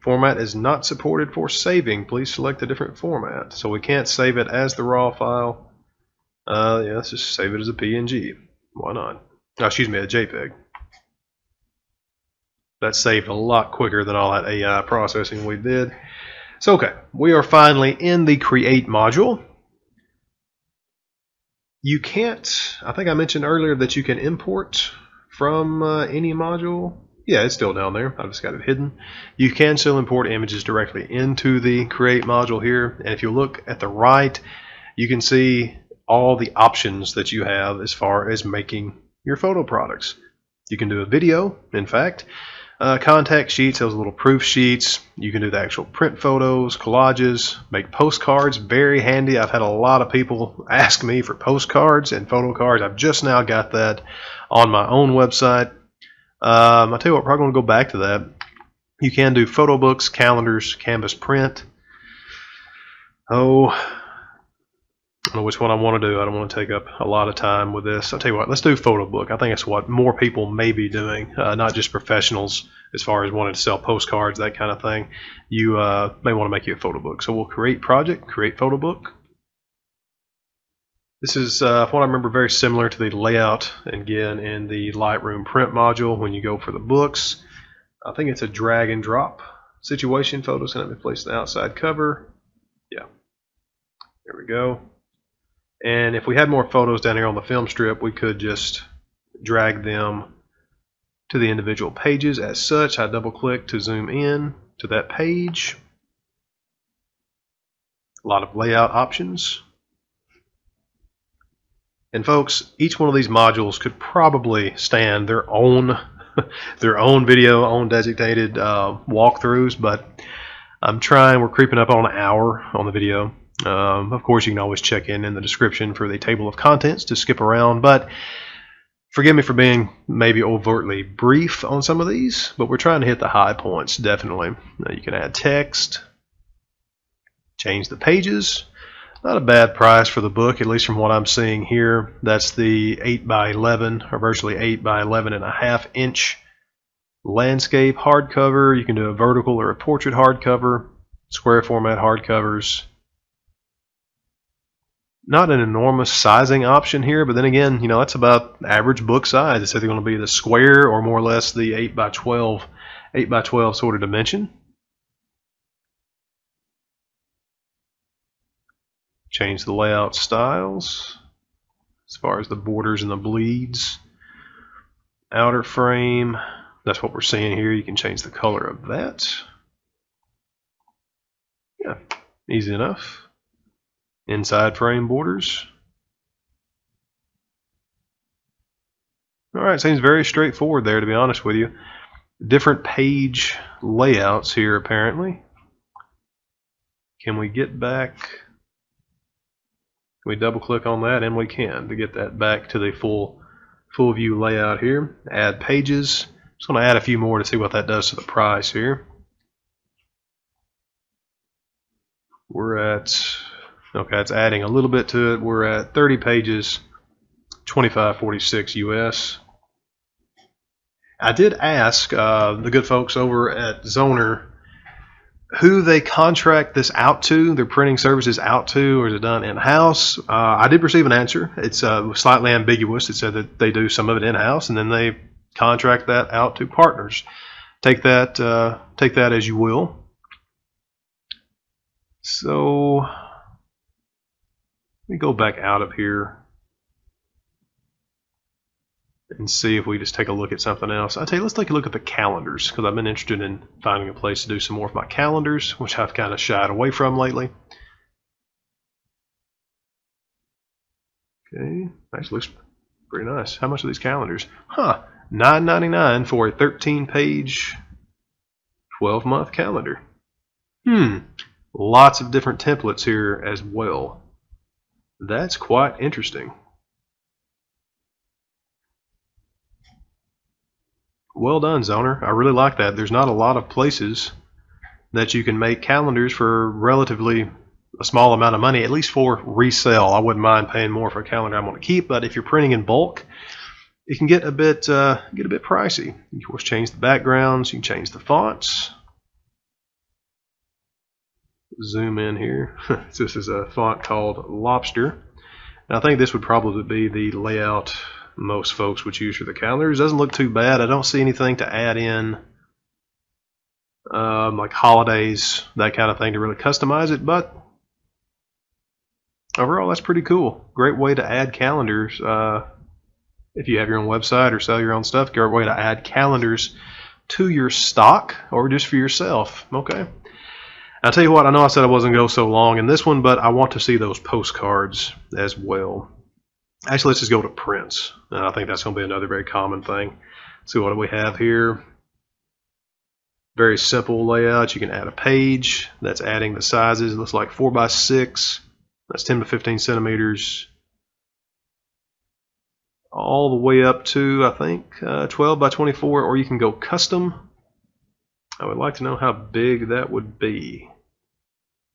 format is not supported for saving. Please select a different format. So we can't save it as the RAW file. Yeah, let's just save it as a PNG. Why not? Oh, excuse me, a JPEG. That saved a lot quicker than all that AI processing we did. So, okay, we are finally in the Create module. You can't, I think I mentioned earlier that you can import from any module. Yeah, it's still down there. I just got it hidden. You can still import images directly into the Create module here. And if you look at the right, you can see all the options that you have as far as making your photo products. You can do a video, in fact, contact sheets, those little proof sheets. You can do the actual print photos, collages, make postcards, very handy. I've had a lot of people ask me for postcards and photo cards. I've just now got that on my own website. I'll tell you what, we're probably going to go back to that. You can do photo books, calendars, canvas print. Oh, I don't know which one I want to do. I don't want to take up a lot of time with this. I'll tell you what, let's do photo book. I think it's what more people may be doing, not just professionals as far as wanting to sell postcards, that kind of thing. You may want to make you a photo book. So we'll create project, create photo book. This is, what I remember, very similar to the layout, again, in the Lightroom print module when you go for the books. I think it's a drag and drop situation. Photos going to place the outside cover. Yeah, there we go. And if we had more photos down here on the film strip, we could just drag them to the individual pages. As such, I double click to zoom in to that page. A lot of layout options. And folks, each one of these modules could probably stand their own video, own designated walkthroughs, but I'm trying. We're creeping up on an hour on the video. Of course, you can always check in the description for the table of contents to skip around, but forgive me for being maybe overtly brief on some of these, but we're trying to hit the high points, definitely. Now you can add text, change the pages. Not a bad price for the book, at least from what I'm seeing here. That's the 8x11, or virtually 8x11.5 inch landscape hardcover. You can do a vertical or a portrait hardcover, square format hardcovers. Not an enormous sizing option here, but then again, you know, that's about average book size. It's either going to be the square or more or less the 8x12 sort of dimension. Change the layout styles as far as the borders and the bleeds. Outer frame, that's what we're seeing here. You can change the color of that. Yeah, easy enough. Inside frame borders. Alright, seems very straightforward there, to be honest with you. Different page layouts here, apparently. Can we get back? Can we double click on that? And we can, to get that back to the full view layout here. Add pages. Just going to add a few more to see what that does to the price here. We're at, okay, it's adding a little bit to it. We're at 30 pages, $25.46 US. I did ask the good folks over at Zoner who they contract this out to, their printing services out to, or is it done in-house? I did receive an answer. It's slightly ambiguous. It said that they do some of it in-house, and then they contract that out to partners. Take that as you will. So let me go back out of here and see if we just take a look at something else. I'll tell you, let's take a look at the calendars, because I've been interested in finding a place to do some more of my calendars, which I've kind of shied away from lately. Okay, actually looks pretty nice. How much are these calendars? Huh, $9.99 for a 13-page, 12-month calendar. Lots of different templates here as well. That's quite interesting. Well done, Zoner. I really like that. There's not a lot of places that you can make calendars for relatively a small amount of money, at least for resale. I wouldn't mind paying more for a calendar I want to keep, but if you're printing in bulk, it can get a bit pricey. You can, of course, change the backgrounds. You can change the fonts. Zoom in here. This is a font called Lobster. And I think this would probably be the layout most folks would use for the calendars. Doesn't look too bad. I don't see anything to add in like holidays, that kind of thing, to really customize it, but overall that's pretty cool. Great way to add calendars if you have your own website or sell your own stuff. Great way to add calendars to your stock or just for yourself. Okay. I'll tell you what, I know I said I wasn't going to go so long in this one, but I want to see those postcards as well. Actually, let's just go to prints. I think that's going to be another very common thing. So what do we have here? Very simple layout. You can add a page. That's adding the sizes. It looks like 4x6. That's 10 to 15 centimeters. All the way up to, I think, 12 by 24, or you can go custom. I would like to know how big that would be,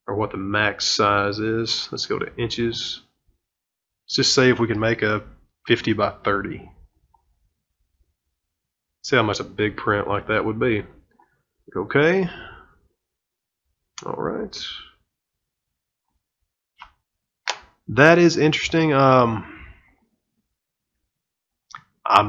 or what the max size is. Let's go to inches. Let's just say if we can make a 50 by 30. See how much a big print like that would be. Okay. All right. That is interesting. I'm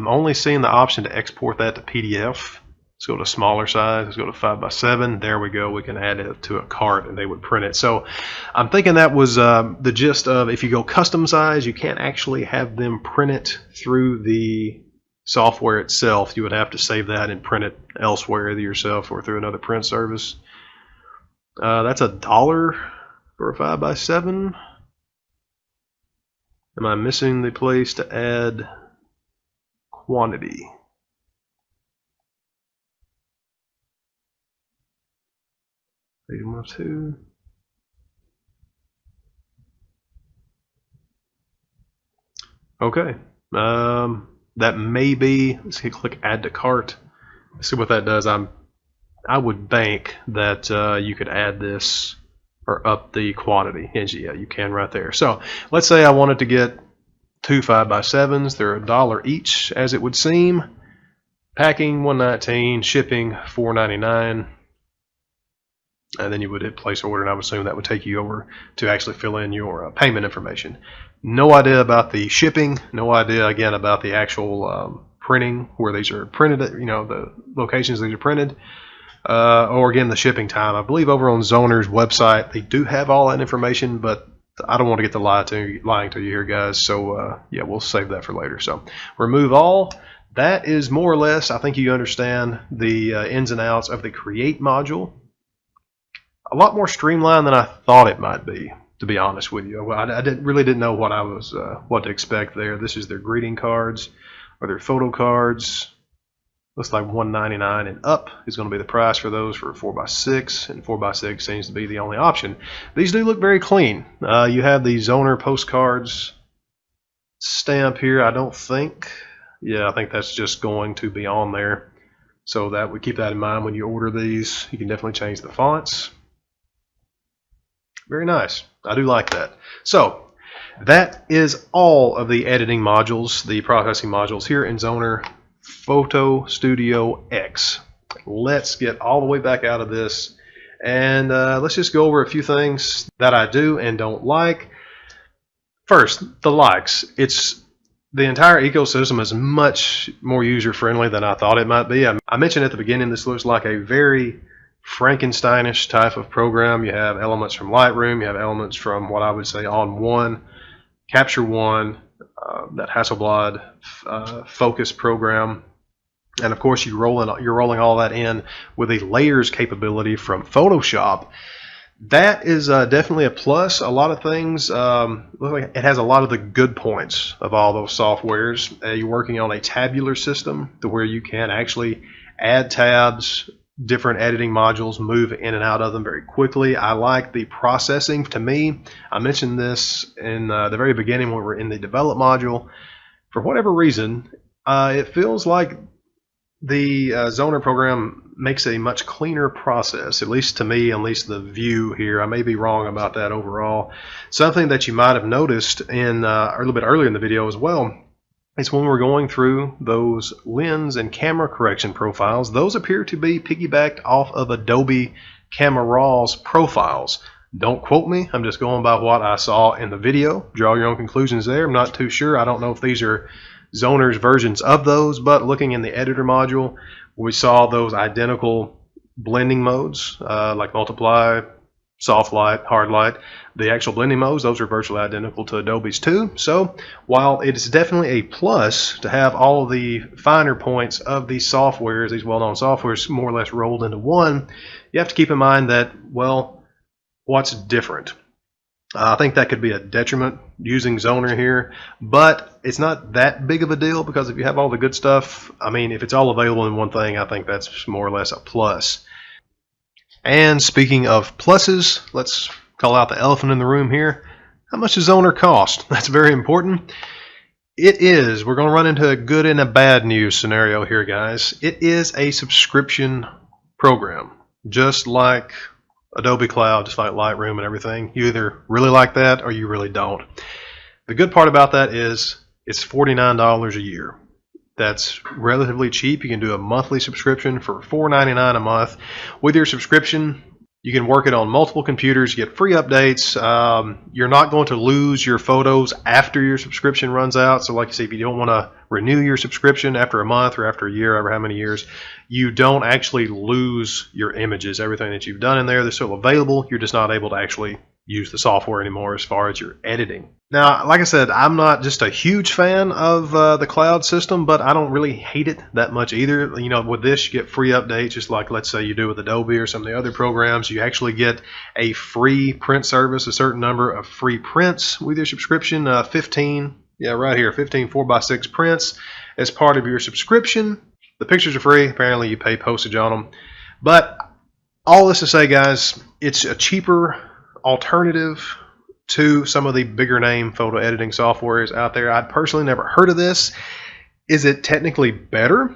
only seeing the option to export that to PDF. Let's go to smaller size. Let's go to 5x7. There we go. We can add it to a cart and they would print it. So I'm thinking that was the gist of, if you go custom size, you can't actually have them print it through the software itself. You would have to save that and print it elsewhere, either yourself or through another print service. That's $1 for a 5x7. Am I missing the place to add quantity? Two. Okay. That may be. Let's click add to cart. Let's see what that does. I would bank that you could add this or up the quantity. And yeah, you can right there. So let's say I wanted to get 2 5x7s. They're $1 each, as it would seem. Packing $119, shipping $4.99. And then you would hit place order, and I would assume that would take you over to actually fill in your payment information. No idea about the shipping. No idea, again, about the actual printing, where these are printed at, the locations these are printed. Or again, the shipping time. I believe over on Zoner's website, they do have all that information, but I don't want to get to lying to you here, guys. So yeah, we'll save that for later. So remove all. That is more or less, I think you understand the ins and outs of the Create module. A lot more streamlined than I thought it might be, to be honest with you. I really didn't know what to expect there. This is their greeting cards or their photo cards. Looks like $1.99 and up is going to be the price for those for 4x6, and 4x6 seems to be the only option. These do look very clean. You have the Zoner postcards stamp here. I don't think. Yeah, I think that's just going to be on there. So that would keep that in mind when you order these. You can definitely change the fonts. Very nice. I do like that. So that is all of the editing modules, the processing modules here in Zoner Photo Studio X. Let's get all the way back out of this, and let's just go over a few things that I do and don't like. First, the likes. The entire ecosystem is much more user-friendly than I thought it might be. I mentioned at the beginning, this looks like a very Frankensteinish type of program. You have elements from Lightroom, you have elements from what I would say On One, Capture One, that Hasselblad focus program, and of course you're rolling all that in with a layers capability from Photoshop. That is definitely a plus. A lot of things look like it has a lot of the good points of all those softwares. You're working on a tabular system to where you can actually add tabs, different editing modules, move in and out of them very quickly. I like the processing. To me, I mentioned this in the very beginning when we were in the develop module. For whatever reason, it feels like the Zoner program makes a much cleaner process, at least to me, at least the view here. I may be wrong about that overall. Something that you might have noticed in a little bit earlier in the video as well is when we're going through those lens and camera correction profiles, those appear to be piggybacked off of Adobe Camera Raw's profiles. Don't quote me. I'm just going by what I saw in the video. Draw your own conclusions there. I'm not too sure. I don't know if these are Zoner's versions of those, but looking in the editor module, we saw those identical blending modes, like multiply, soft light, hard light. The actual blending modes, those are virtually identical to Adobe's too. So while it is definitely a plus to have all of the finer points of these softwares, these well-known softwares, more or less rolled into one, you have to keep in mind that, well, what's different. I think that could be a detriment using Zoner here, but it's not that big of a deal because if you have all the good stuff, I mean, if it's all available in one thing, I think that's more or less a plus. And speaking of pluses, let's call out the elephant in the room here. How much does Zoner cost? That's very important. It is, we're going to run into a good and a bad news scenario here, guys. It is a subscription program, just like Adobe Cloud, just like Lightroom and everything. You either really like that or you really don't. The good part about that is it's $49 a year. That's relatively cheap. You can do a monthly subscription for $4.99 a month. With your subscription, you can work it on multiple computers, get free updates. You're not going to lose your photos after your subscription runs out. So like I say, if you don't want to renew your subscription after a month or after a year, over how many years, you don't actually lose your images. Everything that you've done in there, they're still available. You're just not able to actually use the software anymore as far as your editing. Now, like I said, I'm not just a huge fan of the cloud system, but I don't really hate it that much either. You know, with this, you get free updates, just like let's say you do with Adobe or some of the other programs. You actually get a free print service, a certain number of free prints with your subscription, 15, yeah, right here, 15 4x6 prints as part of your subscription. The pictures are free. Apparently, you pay postage on them. But all this to say, guys, it's a cheaper alternative to some of the bigger name photo editing softwares out there. I'd personally never heard of this. Is it technically better?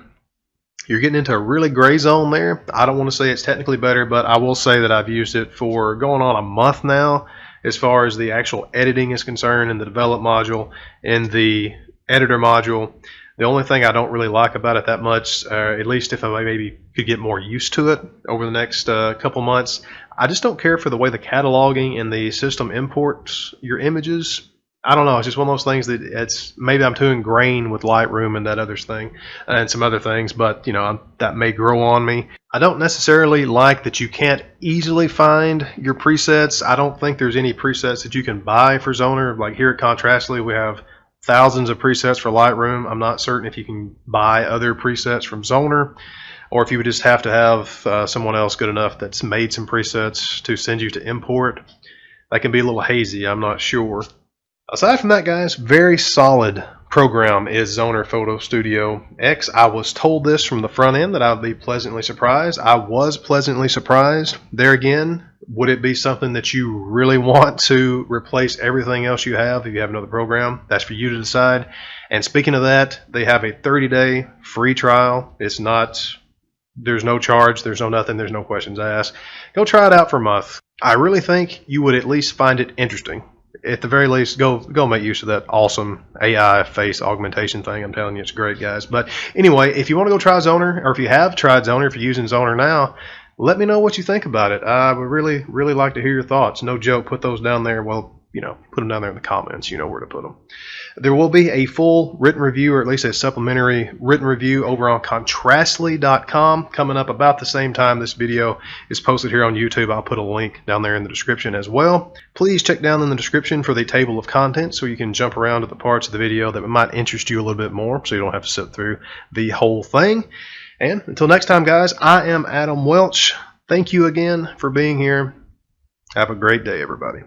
You're getting into a really gray zone there. I don't want to say it's technically better, but I will say that I've used it for going on a month now as far as the actual editing is concerned in the develop module and the editor module. The only thing I don't really like about it that much, at least if I maybe could get more used to it over the next couple months, I just don't care for the way the cataloging and the system imports your images. I don't know. It's just one of those things that it's maybe I'm too ingrained with Lightroom and that other thing and some other things, but you know, that may grow on me. I don't necessarily like that you can't easily find your presets. I don't think there's any presets that you can buy for Zoner. Like here at Contrastly, we have thousands of presets for Lightroom. I'm not certain if you can buy other presets from Zoner, or if you would just have to have someone else good enough that's made some presets to send you to import. That can be a little hazy, I'm not sure. Aside from that, guys, very solid program is Zoner Photo Studio X. I was told this from the front end that I would be pleasantly surprised. I was pleasantly surprised. There again, would it be something that you really want to replace everything else you have if you have another program? That's for you to decide. And speaking of that, they have a 30-day free trial. It's not, there's no charge, there's no nothing, there's no questions asked. Go try it out for a month. I really think you would at least find it interesting. At the very least, go make use of that awesome AI face augmentation thing. I'm telling you, it's great, guys. But anyway, if you want to go try Zoner, or if you have tried Zoner, if you're using Zoner now, let me know what you think about it. I would really, really like to hear your thoughts. No joke, put those down there. Well, you know, put them down there in the comments. You know where to put them. There will be a full written review, or at least a supplementary written review over on Contrastly.com coming up about the same time this video is posted here on YouTube. I'll put a link down there in the description as well. Please check down in the description for the table of contents so you can jump around to the parts of the video that might interest you a little bit more so you don't have to sit through the whole thing. And until next time, guys, I am Adam Welch. Thank you again for being here. Have a great day, everybody.